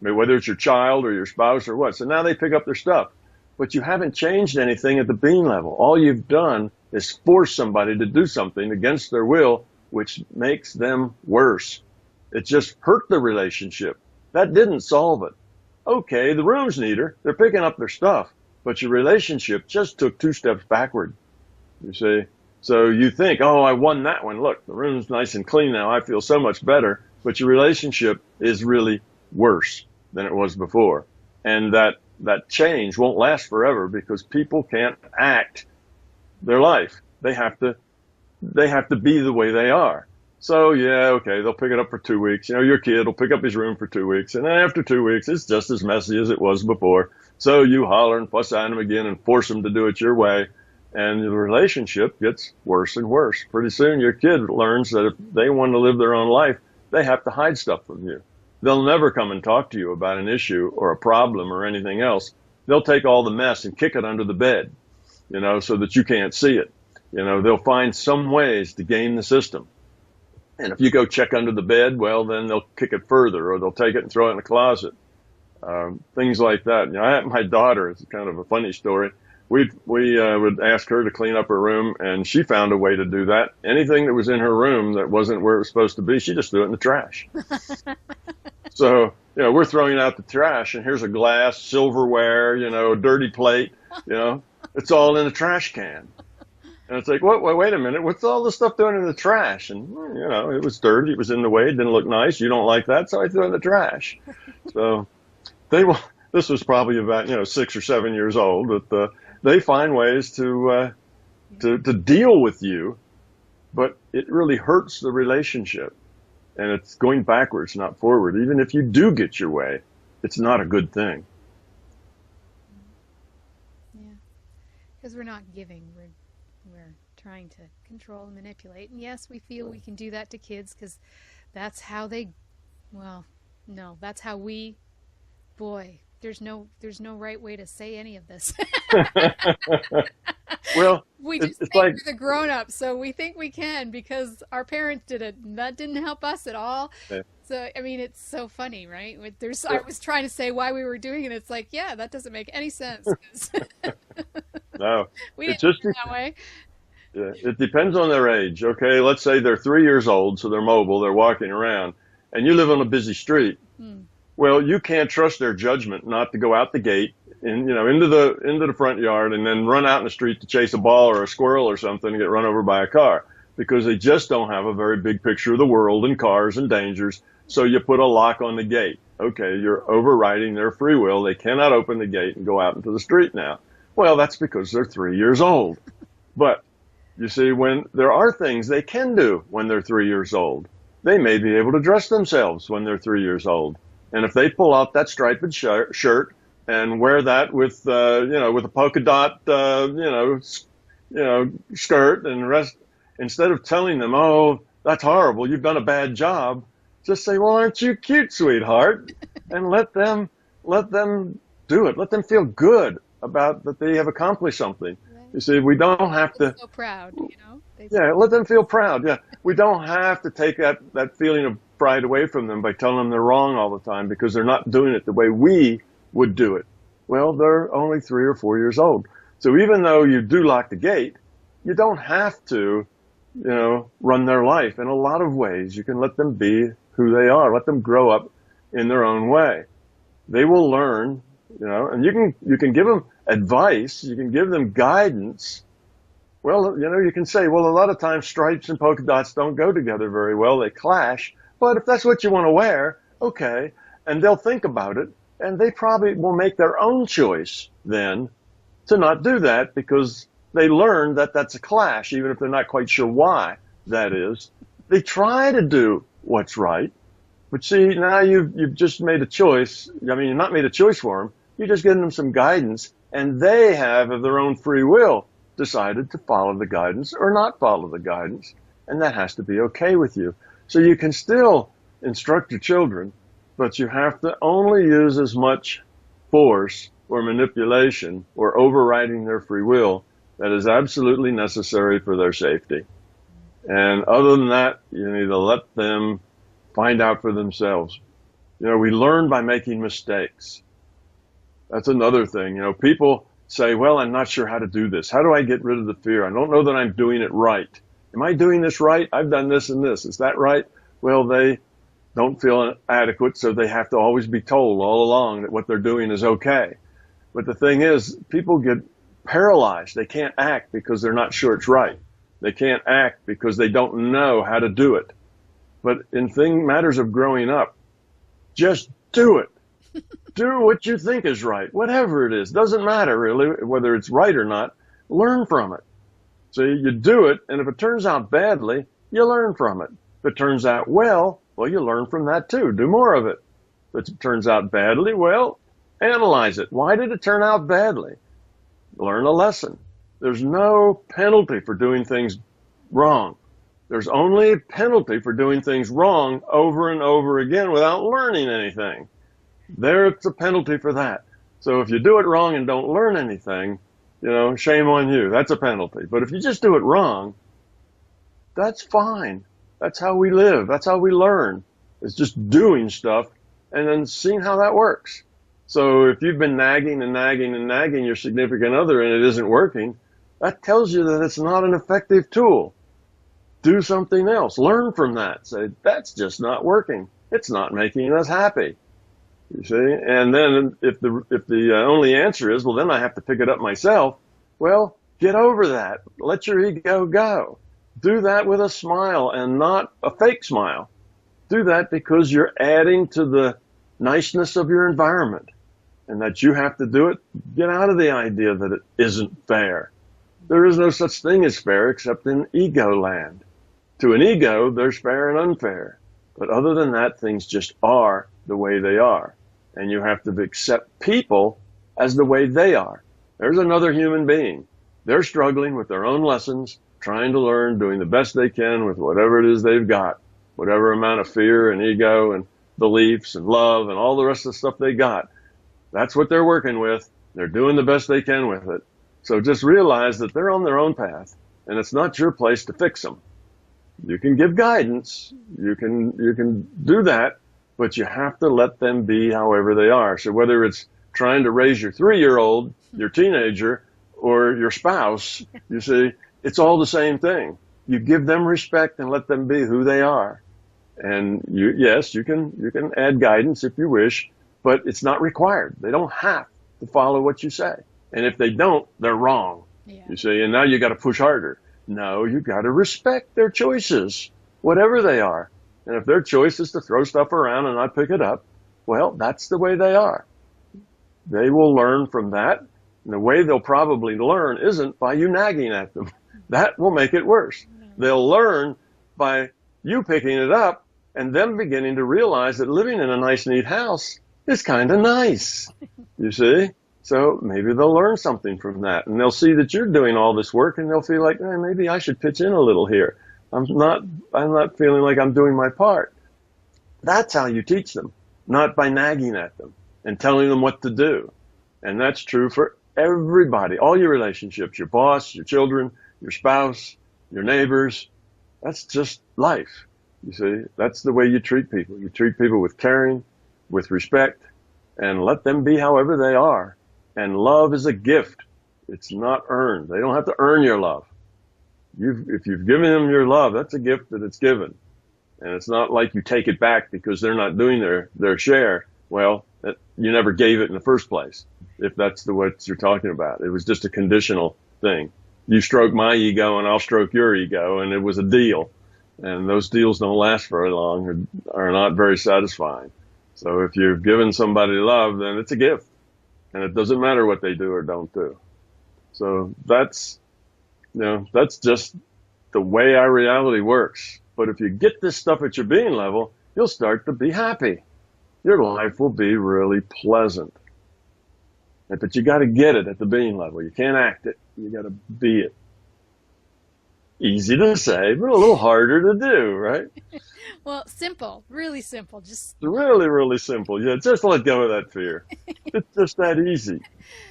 whether it's your child or your spouse or what. So now they pick up their stuff. But you haven't changed anything at the being level. All you've done is force somebody to do something against their will, which makes them worse. It just hurt the relationship. That didn't solve it. Okay, the room's neater. They're picking up their stuff. But your relationship just took 2 steps backward. You see? So you think, oh, I won that one. Look, the room's nice and clean now. I feel so much better. But your relationship is really worse than it was before. And that change won't last forever because people can't act their life. They have to be the way they are. So yeah, okay, they'll pick it up for 2 weeks. Your kid will pick up his room for 2 weeks. And then after 2 weeks, it's just as messy as it was before. So you holler and fuss at them again and force them to do it your way. And the relationship gets worse and worse. Pretty soon your kid learns that if they want to live their own life, they have to hide stuff from you. They'll never come and talk to you about an issue or a problem or anything else. They'll take all the mess and kick it under the bed, so that you can't see it. They'll find some ways to game the system. And if you go check under the bed, well, then they'll kick it further or they'll take it and throw it in the closet. Things like that. I had my daughter, it's kind of a funny story. We would ask her to clean up her room, and she found a way to do that. Anything that was in her room that wasn't where it was supposed to be, she just threw it in the trash. So, we're throwing out the trash, and here's a glass, silverware, a dirty plate, it's all in a trash can. And it's like, wait a minute, what's all this stuff doing in the trash? And, it was dirty, it was in the way, it didn't look nice, you don't like that, so I threw it in the trash. So this was probably about, 6 or 7 years old, but they find ways to deal with you, but it really hurts the relationship. And it's going backwards, not forward. Even if you do get your way, it's not a good thing. Yeah, because we're not giving, we're trying to control and manipulate. And yes, we feel we can do that to kids because that's how that's how we, boy, there's no right way to say any of this. Well, we just think we're the grown-ups, so we think we can because our parents did it, and that didn't help us at all. Yeah. So, it's so funny, right? I was trying to say why we were doing it. It's like, yeah, that doesn't make any sense. No. We didn't do it that way. Yeah, it depends on their age. Okay, let's say they're 3 years old, so they're mobile, they're walking around, and you live on a busy street. Well, you can't trust their judgment not to go out the gate and, into the front yard and then run out in the street to chase a ball or a squirrel or something and get run over by a car because they just don't have a very big picture of the world and cars and dangers. So you put a lock on the gate. Okay, you're overriding their free will. They cannot open the gate and go out into the street now. Well, that's because they're 3 years old. But you see, when there are things they can do when they're 3 years old, they may be able to dress themselves when they're 3 years old. And if they pull out that striped shirt and wear that with, with a polka dot, skirt and rest, instead of telling them, oh, that's horrible, you've done a bad job, just say, well, aren't you cute, sweetheart? And let them do it. Let them feel good about that they have accomplished something. Right. You see, we don't have to. So proud, Yeah, let them feel proud. Yeah, we don't have to take that feeling of pride away from them by telling them they're wrong all the time because they're not doing it the way we would do it. Well, they're only 3 or 4 years old. So even though you do lock the gate, you don't have to, run their life. In a lot of ways, you can let them be who they are. Let them grow up in their own way. They will learn, and you can give them advice. You can give them guidance. Well, you can say, well, a lot of times stripes and polka dots don't go together very well. They clash. But if that's what you want to wear, okay. And they'll think about it. And they probably will make their own choice then to not do that because they learned that that's a clash, even if they're not quite sure why that is. They try to do what's right. But see, now you've just made a choice. You've not made a choice for them. You're just giving them some guidance. And they have, of their own free will, decided to follow the guidance or not follow the guidance. And that has to be okay with you. So you can still instruct your children, but you have to only use as much force or manipulation or overriding their free will that is absolutely necessary for their safety. And other than that, you need to let them find out for themselves. You know, we learn by making mistakes. That's another thing. You know, people say, well, I'm not sure how to do this. How do I get rid of the fear? I don't know that I'm doing it right. Am I doing this right? I've done this and this. Is that right? Well, they don't feel adequate, so they have to always be told all along that what they're doing is okay. But the thing is, people get paralyzed. They can't act because they're not sure it's right. They can't act because they don't know how to do it. But in matters of growing up, just do it. Do what you think is right, whatever it is. Doesn't matter really whether it's right or not. Learn from it. So you do it, and if it turns out badly, you learn from it. If it turns out well, you learn from that too. Do more of it. If it turns out badly, well, analyze it. Why did it turn out badly? Learn a lesson. There's no penalty for doing things wrong. There's only a penalty for doing things wrong over and over again without learning anything. There's a penalty for that. So if you do it wrong and don't learn anything, you know, shame on you. That's a penalty. But if you just do it wrong, that's fine. That's how we live. That's how we learn. It's just doing stuff and then seeing how that works. So if you've been nagging and nagging and nagging your significant other and it isn't working, that tells you that it's not an effective tool. Do something else. Learn from that. Say, that's just not working. It's not making us happy. You see? And then if the only answer is, well, then I have to pick it up myself, well, get over that. Let your ego go. Do that with a smile and not a fake smile. Do that because you're adding to the niceness of your environment and that you have to do it. Get out of the idea that it isn't fair. There is no such thing as fair except in ego land. To an ego, there's fair and unfair. But other than that, things just are the way they are. And you have to accept people as the way they are. There's another human being. They're struggling with their own lessons, trying to learn, doing the best they can with whatever it is they've got, whatever amount of fear and ego and beliefs and love and all the rest of the stuff they got. That's what they're working with. They're doing the best they can with it. So just realize that they're on their own path, and it's not your place to fix them. You can give guidance, you can do that, but you have to let them be however they are. So whether it's trying to raise your 3-year-old, your teenager, or your spouse, you see, it's all the same thing. You give them respect and let them be who they are. And yes, you can add guidance if you wish, but it's not required. They don't have to follow what you say. And if they don't, they're wrong. Yeah. You see, and now you got to push harder. No, you got to respect their choices, whatever they are. And if their choice is to throw stuff around and not pick it up, well, that's the way they are. They will learn from that. And the way they'll probably learn isn't by you nagging at them. That will make it worse. They'll learn by you picking it up and them beginning to realize that living in a nice, neat house is kind of nice. You see? So maybe they'll learn something from that, and they'll see that you're doing all this work, and they'll feel like, maybe I should pitch in a little here. I'm not feeling like I'm doing my part. That's how you teach them, not by nagging at them and telling them what to do. And that's true for everybody, all your relationships, your boss, your children, your spouse, your neighbors. That's just life. You see, that's the way you treat people. You treat people with caring, with respect, and let them be however they are. And love is a gift. It's not earned. They don't have to earn your love. If you've given them your love, that's a gift that it's given. And it's not like you take it back because they're not doing their share. Well, you never gave it in the first place, if that's what you're talking about. It was just a conditional thing. You stroke my ego and I'll stroke your ego, and it was a deal. And those deals don't last very long or are not very satisfying. So if you've given somebody love, then it's a gift. And it doesn't matter what they do or don't do. So that's just the way our reality works. But if you get this stuff at your being level, you'll start to be happy. Your life will be really pleasant. But you got to get it at the being level. You can't act it. You got to be it. Easy to say, but a little harder to do, right? Well, simple, really simple. Just It's really, really simple. Yeah, just let go of that fear. It's just that easy.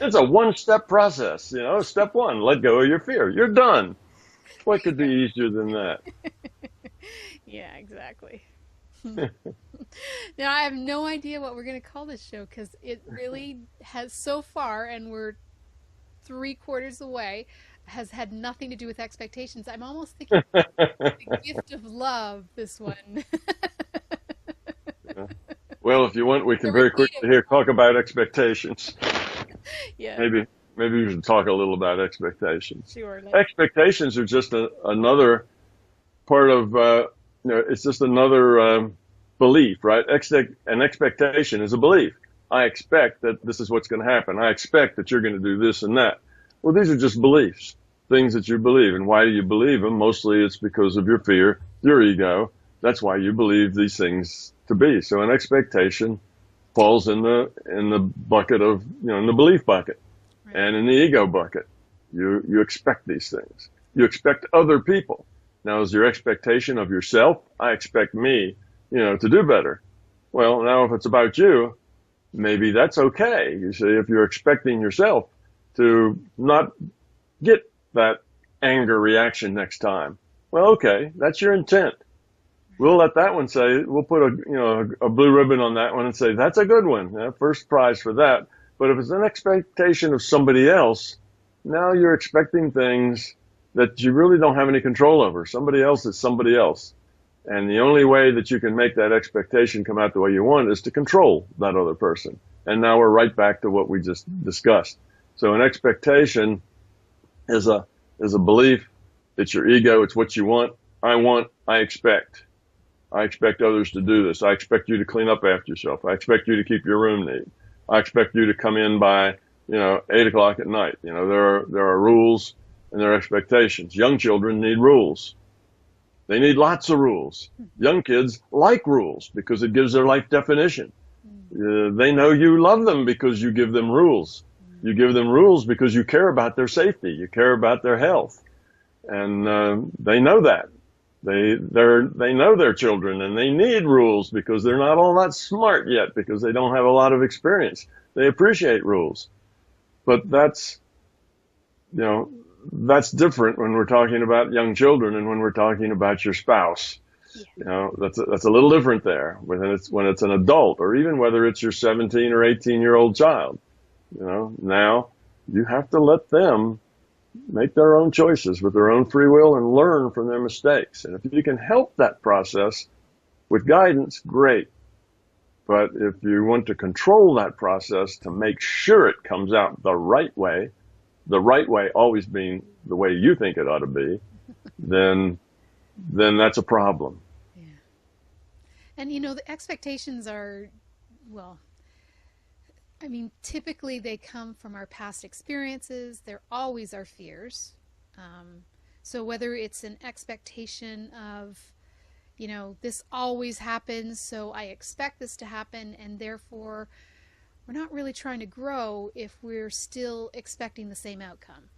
It's a one-step process. Step one, let go of your fear. You're done. What could be easier than that? yeah, exactly. Now I have no idea what we're going to call this show because it really has so far, and we're 3/4 away, has had nothing to do with expectations. I'm almost thinking the gift of love, this one. Well, if you want, we can The very repeat quickly here talk about expectations. yeah, Maybe we should talk a little about expectations. sure. Expectations are just another part of, it's just another belief, right? An expectation is a belief. I expect that this is what's going to happen. I expect that you're going to do this and that. Well, these are just beliefs, things that you believe. And why do you believe them? Mostly it's because of your fear, your ego. That's why you believe these things to be. So an expectation falls in the bucket of, in the belief bucket, Right. and in the ego bucket. You expect these things. You expect other people. Now, is your expectation of yourself? I expect me, to do better. Well, now if it's about you, maybe that's okay. You see, if you're expecting yourself to not get that anger reaction next time, well, okay, that's your intent. We'll let that one say, we'll put a blue ribbon on that one and say, that's a good one. First prize for that. But if it's an expectation of somebody else, now you're expecting things that you really don't have any control over. Somebody else is somebody else. And the only way that you can make that expectation come out the way you want is to control that other person. And now we're right back to what we just discussed. So an expectation is a belief. It's your ego. It's what you want. I expect. I expect others to do this. I expect you to clean up after yourself. I expect you to keep your room neat. I expect you to come in by, 8 o'clock at night. There are rules and there are expectations. Young children need rules. They need lots of rules. Young kids like rules because it gives their life definition. They know you love them because you give them rules. You give them rules because you care about their safety. You care about their health. And they know that. They know their children, and they need rules because they're not all that smart yet because they don't have a lot of experience. They appreciate rules. But that's different when we're talking about young children and when we're talking about your spouse. Yeah. That's a little different there when it's an adult, or even whether it's your 17 or 18-year-old child. Now you have to let them make their own choices with their own free will and learn from their mistakes. And if you can help that process with guidance, great. But if you want to control that process to make sure it comes out the right way always being the way you think it ought to be, then that's a problem. Yeah. And the expectations are, well, typically they come from our past experiences. They're always our fears. So whether it's an expectation of, this always happens, so I expect this to happen, and therefore we're not really trying to grow if we're still expecting the same outcome.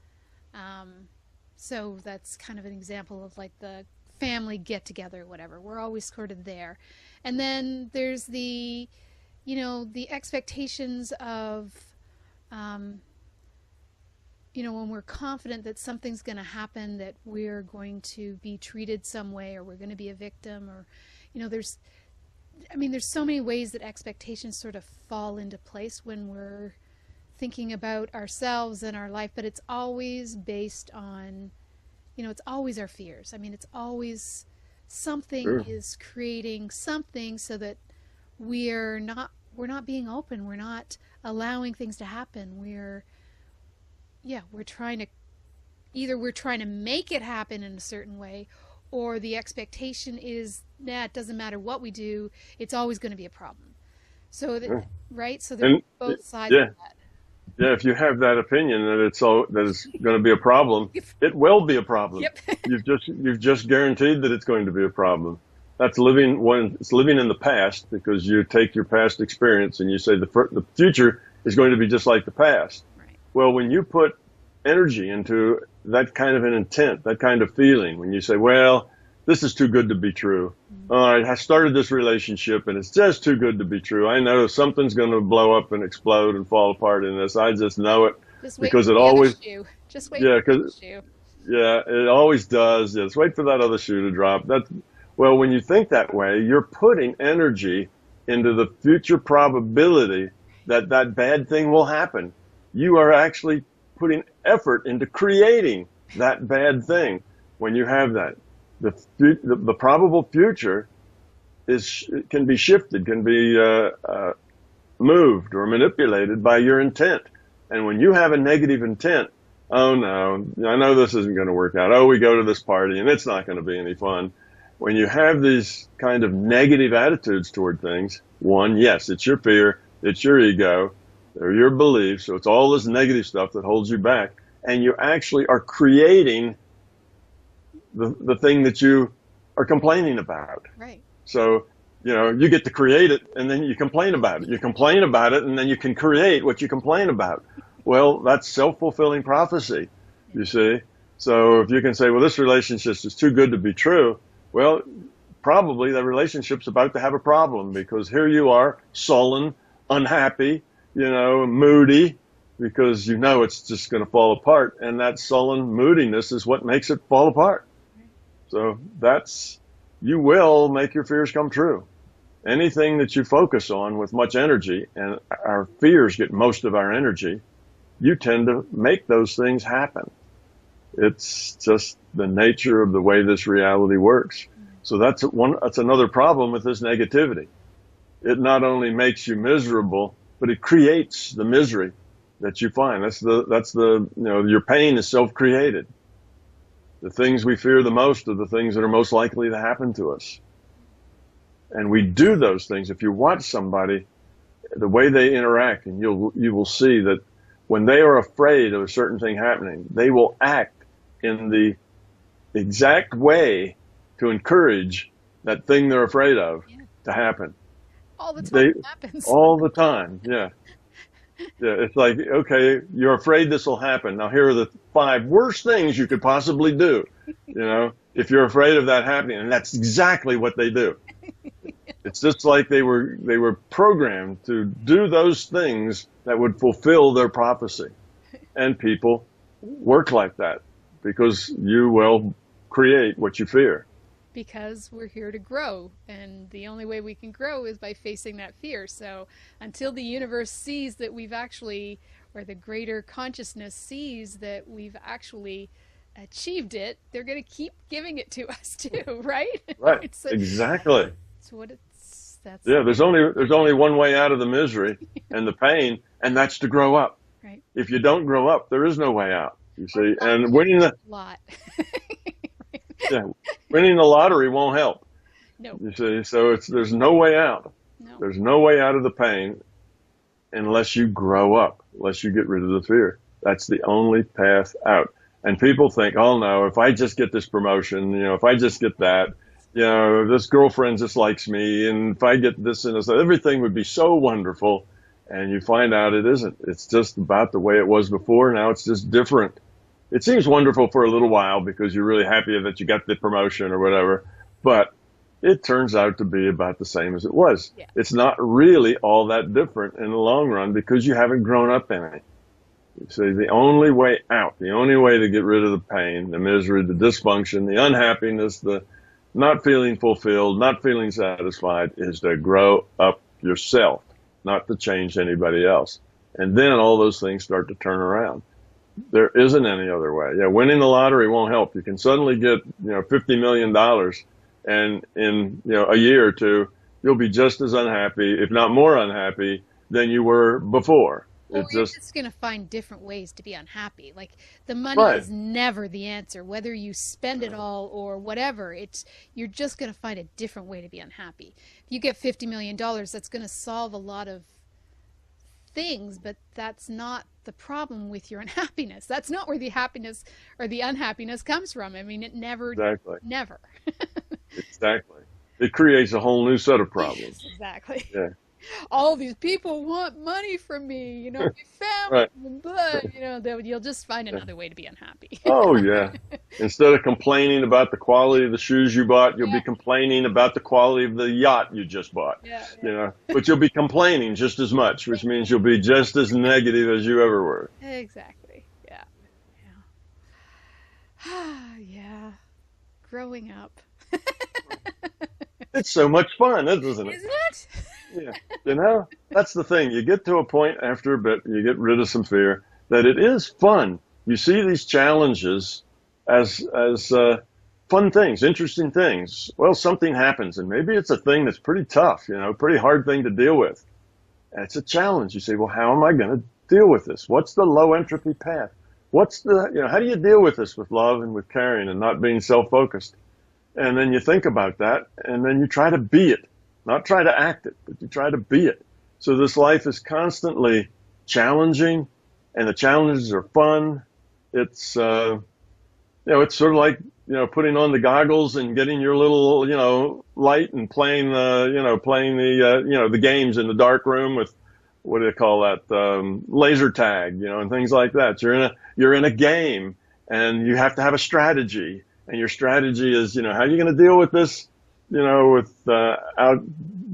So that's kind of an example of like the family get together, whatever. We're always sort of there. And then there's the expectations of, when we're confident that something's going to happen, that we're going to be treated some way, or we're going to be a victim, or, there's so many ways that expectations sort of fall into place when we're thinking about ourselves and our life, but it's always based on, it's always our fears. It's always something Sure. is creating something so that we're not being open. We're not allowing things to happen. We're trying to make it happen in a certain way, or the expectation is, it doesn't matter what we do, it's always going to be a problem. So that, right? So there's both sides of that. Yeah, if you have that opinion that it's going to be a problem, it will be a problem. Yep. You've just guaranteed that it's going to be a problem. That's living in the past, because you take your past experience and you say the future is going to be just like the past. Right. Well, when you put energy into that kind of an intent, that kind of feeling when you say, well, this is too good to be true. All right, I started this relationship and it's just too good to be true. I know something's going to blow up and explode and fall apart in this. I just know it because it always, just wait yeah, for the other shoe. yeah, it always does. Just wait for that other shoe to drop. Well, when you think that way, you're putting energy into the future probability that that bad thing will happen. You are actually putting effort into creating that bad thing when you have that. The probable future can be shifted, can be moved or manipulated by your intent. And when you have a negative intent, oh no, I know this isn't going to work out. Oh, we go to this party and it's not going to be any fun. When you have these kind of negative attitudes toward things, one, yes, it's your fear, it's your ego, they're your beliefs, so it's all this negative stuff that holds you back, and you actually are creating the thing that you are complaining about. Right. So, you get to create it and then you complain about it. You complain about it and then you can create what you complain about. Well, that's self-fulfilling prophecy, you see. So if you can say, well, this relationship is too good to be true, well, probably that relationship's about to have a problem because here you are, sullen, unhappy, moody, because it's just going to fall apart. And that sullen moodiness is what makes it fall apart. So you will make your fears come true. Anything that you focus on with much energy, and our fears get most of our energy, you tend to make those things happen. It's just the nature of the way this reality works. So that's another problem with this negativity. It not only makes you miserable, but it creates the misery that you find. Your pain is self-created. The things we fear the most are the things that are most likely to happen to us. And we do those things. If you watch somebody, the way they interact, and you will see that when they are afraid of a certain thing happening, they will act in the exact way to encourage that thing they're afraid of to happen. All the time it happens. All the time, yeah. Yeah, it's like, okay, you're afraid this will happen. Now here are the 5 worst things you could possibly do, if you're afraid of that happening. And that's exactly what they do. It's just like they were programmed to do those things that would fulfill their prophecy. And people work like that because you will create what you fear. Because we're here to grow, and the only way we can grow is by facing that fear. So until the universe sees that we've actually, or the greater consciousness sees that we've actually achieved it, they're going to keep giving it to us too, right? Right. Exactly. There's only one way out of the misery and the pain, and that's to grow up. Right. If you don't grow up, there is no way out. You see, and winning the lot. Winning the lottery won't help. No. You see, so there's no way out. No. There's no way out of the pain unless you grow up, unless you get rid of the fear. That's the only path out. And people think, oh no, if I just get this promotion, if I just get that, this girlfriend just likes me, and if I get this and this, everything would be so wonderful. And you find out it isn't. It's just about the way it was before. Now it's just different. It seems wonderful for a little while because you're really happy that you got the promotion or whatever, but it turns out to be about the same as it was. Yeah. It's not really all that different in the long run because you haven't grown up in it. You see, the only way out, the only way to get rid of the pain, the misery, the dysfunction, the unhappiness, the not feeling fulfilled, not feeling satisfied, is to grow up yourself, not to change anybody else. And then all those things start to turn around. There isn't any other way. Yeah, winning the lottery won't help. You can suddenly get, $50 million, and in, a year or two, you'll be just as unhappy, if not more unhappy, than you were before. Or you're just going to find different ways to be unhappy. Like, the money is never the answer, whether you spend it all or whatever. You're just going to find a different way to be unhappy. If you get $50 million, that's going to solve a lot of things, but that's not the problem with your unhappiness. That's not where the happiness or the unhappiness comes from. I mean, it never. Exactly. It creates a whole new set of problems. Yes, exactly. Yeah. All these people want money from me, you know, my Right. family, but, you know, you'll just find another way to be unhappy. Oh, yeah. Instead of complaining about the quality of the shoes you bought, you'll Yeah, be complaining about the quality of the yacht you just bought. yeah, You know, but you'll be complaining just as much, which means you'll be just as negative as you ever were. yeah. Exactly. Yeah, yeah. Yeah. Growing up. It's so much fun, isn't it? Isn't it? Yeah. You know, that's the thing. You get to a point after a bit, you get rid of some fear, that it is fun. You see these challenges as fun things, interesting things. Well, something happens, and maybe it's a thing that's pretty tough, you know, pretty hard thing to deal with. And it's a challenge. You say, well, how am I going to deal with this? What's the low entropy path? What's the, you know, how do you deal with this with love and with caring and not being self-focused? And then you think about that, and then you try to be it, not try to act it, but you try to be it. So this life is constantly challenging, and the challenges are fun. It's, you know, it's sort of like, you know, putting on the goggles and getting your little, you know, light and playing the, you know, you know, the games in the dark room with, what do you call that, laser tag, you know, and things like that. You're in a game, and you have to have a strategy. And your strategy is, you know, how are you going to deal with this, you know, with out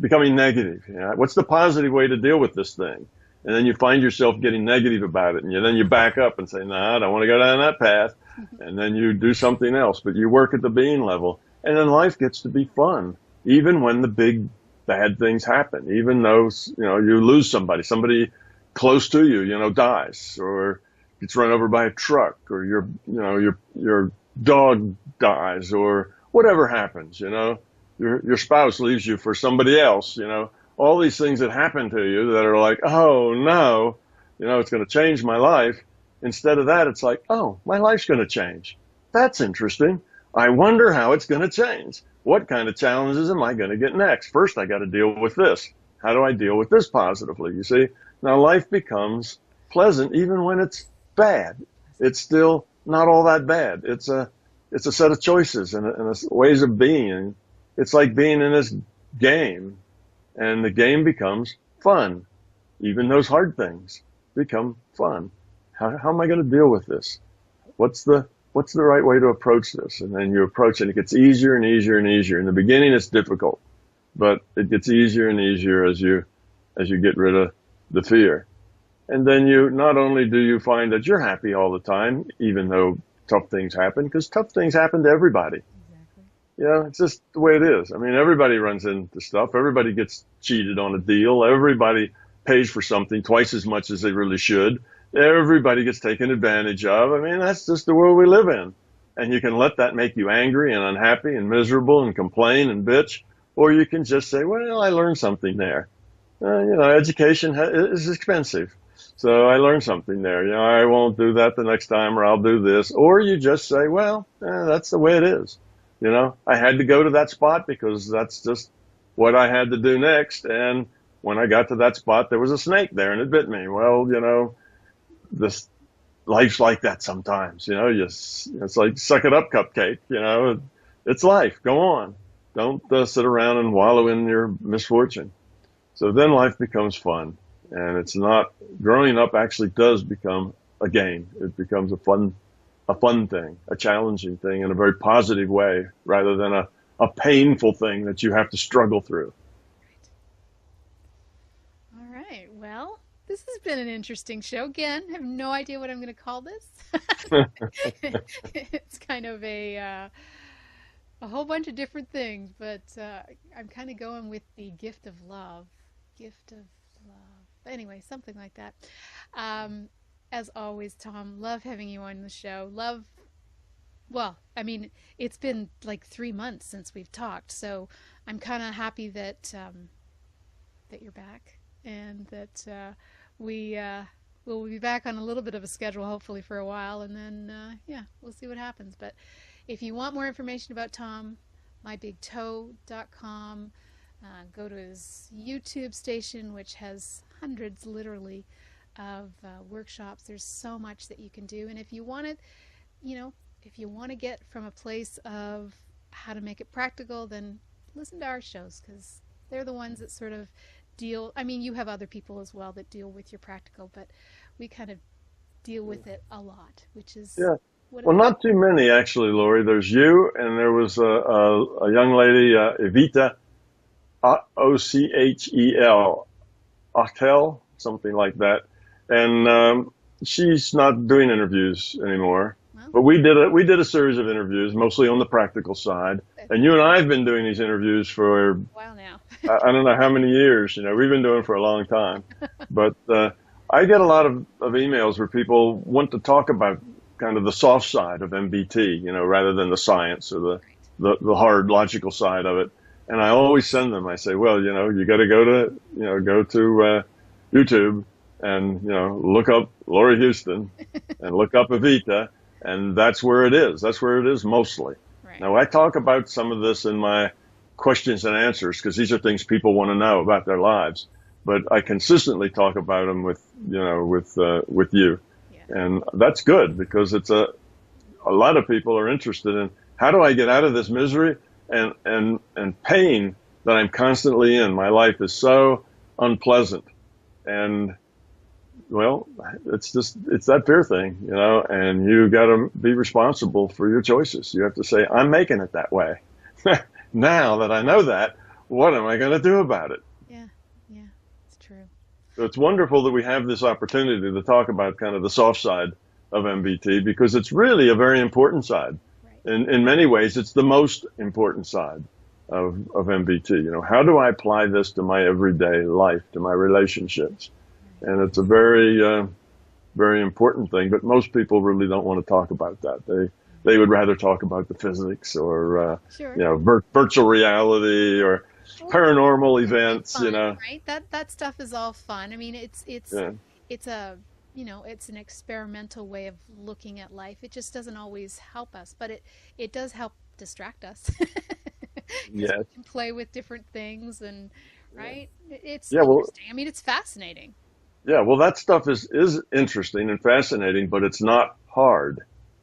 becoming negative? You know, what's the positive way to deal with this thing? And then you find yourself getting negative about it, and then you back up and say, "Nah, I don't want to go down that path." And then you do something else, but you work at the being level, and then life gets to be fun, even when the big bad things happen. Even though, you know, you lose somebody close to you, you know, dies or gets run over by a truck, or your dog dies, or whatever happens, you know, your spouse leaves you for somebody else, you know, all these things that happen to you that are like, oh no, you know, it's going to change my life. Instead of that, it's like, oh, my life's going to change. That's interesting. I wonder how it's going to change. What kind of challenges am I going to get next? First, I got to deal with this. How do I deal with this positively? You see, now life becomes pleasant even when it's bad. It's still not all that bad. It's a set of choices and ways of being. It's like being in this game, and the game becomes fun. Even those hard things become fun. How am I going to deal with this? What's the right way to approach this? And then you approach it. It gets easier and easier and easier. In the beginning, it's difficult, but it gets easier and easier as you get rid of the fear. And then not only do you find that you're happy all the time, even though tough things happen, because tough things happen to everybody. Exactly. You know, it's just the way it is. I mean, everybody runs into stuff. Everybody gets cheated on a deal. Everybody pays for something twice as much as they really should. Everybody gets taken advantage of. I mean, that's just the world we live in. And you can let that make you angry and unhappy and miserable and complain and bitch, or you can just say, well, I learned something there. You know, education is expensive. So I learned something there. You know, I won't do that the next time, or I'll do this. Or you just say, well, that's the way it is. You know, I had to go to that spot because that's just what I had to do next. And when I got to that spot, there was a snake there and it bit me. Well, you know, this life's like that sometimes. You know, it's like suck it up, cupcake. You know, it's life. Go on. Don't sit around and wallow in your misfortune. So then life becomes fun. And it's not, growing up actually does become a game. It becomes a fun thing, a challenging thing in a very positive way, rather than a painful thing that you have to struggle through. All right. Well, this has been an interesting show. Again, I have no idea what I'm going to call this. It's kind of a whole bunch of different things, but I'm kind of going with the gift of love. Gift of love. Anyway, something like that. As always, Tom, love having you on the show. Well, I mean, it's been like 3 months since we've talked, so I'm kind of happy that you're back, and that we'll be back on a little bit of a schedule, hopefully for a while, and then we'll see what happens. But if you want more information about Tom, mybigtoe.com. Go to his YouTube station, which has hundreds, literally, of workshops. There's so much that you can do, and if you want it, if you want to get from a place of how to make it practical, then listen to our shows, because they're the ones that sort of deal, I mean, you have other people as well that deal with your practical, but we kind of deal with it a lot, which is Yeah. Well, not too many, actually, Laurie. There's you, and there was a young lady, Evita, Ochel, Ochel, something like that. And she's not doing interviews anymore. Well, But we did a series of interviews, mostly on the practical side. And you and I have been doing these interviews for a while now. I don't know how many years. We've been doing it for a long time. But I get a lot of emails where people want to talk about kind of the soft side of MBT, rather than the science or the hard logical side of it. And I always send them. I say, well, you got to go to YouTube and look up Laurie Huston and look up Evita, and that's where it is. That's where it is mostly. Right. Now, I talk about some of this in my questions and answers because these are things people want to know about their lives. But I consistently talk about them with you, Yeah. and that's good because it's a lot of people are interested in how do I get out of this misery and pain that I'm constantly in. My life is so unpleasant, and well, it's that fear thing, and you got to be responsible for your choices. You have to say, I'm making it that way. Now that I know that, what am I going to do about it? Yeah, it's true. So it's wonderful that we have this opportunity to talk about kind of the soft side of MBT because it's really a very important side. Right. In many ways, it's the most important side of MBT. How do I apply this to my everyday life, to my relationships? And it's a very, very important thing, but most people really don't want to talk about that. They would rather talk about the physics or, Sure. virtual reality or paranormal events, Fun, right? That stuff is all fun. I mean, it's a it's an experimental way of looking at life. It just doesn't always help us, but it does help distract us. 'Cause Yes. we can play with different things and right. It's Yeah, well- interesting. I mean, it's fascinating. Yeah, well, that stuff is interesting and fascinating, but it's not hard.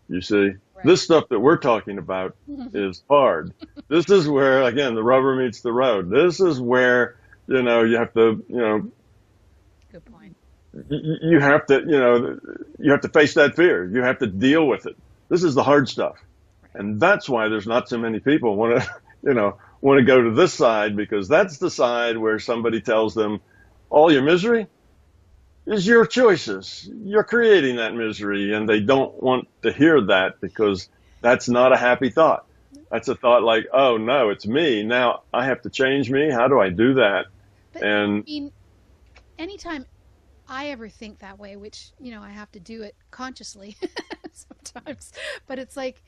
You see, Right. this stuff that we're talking about is hard. This is where, again, the rubber meets the road. This is where, you have to, Good point. you have to face that fear. You have to deal with it. This is the hard stuff. And that's why there's not so many people want to go to this side, because that's the side where somebody tells them all your misery is your choices. You're creating that misery, and they don't want to hear that because that's not a happy thought. That's a thought like, oh no, it's me. Now I have to change me. How do I do that? But And I mean, anytime I ever think that way, which, I have to do it consciously sometimes, but it's like,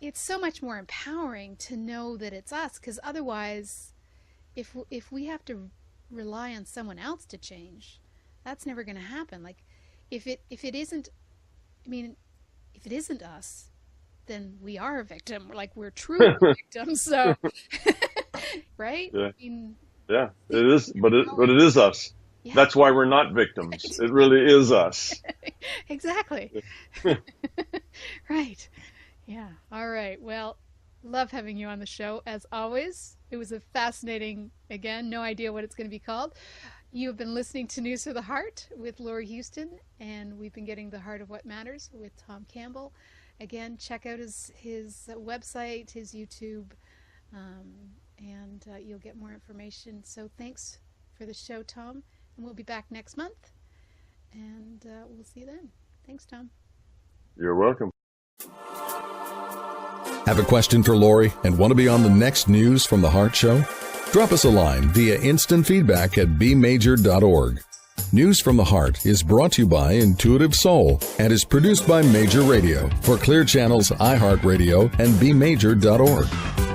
it's so much more empowering to know that it's us, because otherwise, if we have to rely on someone else to change, that's never going to happen. Like, if it isn't, if it isn't us, then we are a victim. Like, we're truly victims. So, right? Yeah. I mean, yeah, it is, but it is us. yeah. That's why we're not victims. It really is us. Exactly. Right. Yeah. All right. Well, love having you on the show as always. It was a fascinating, again, no idea what it's going to be called. You have been listening to News for the Heart with Laurie Huston, and we've been getting the heart of what matters with Tom Campbell. Again, check out his website, his YouTube, and you'll get more information. So thanks for the show, Tom, and we'll be back next month, and we'll see you then. Thanks, Tom. You're welcome. Have a question for Laurie and want to be on the next News from the Heart show? Drop us a line via instant feedback at bmajor.org. News from the Heart is brought to you by Intuitive Soul and is produced by Major Radio for Clear Channel's iHeartRadio and bmajor.org.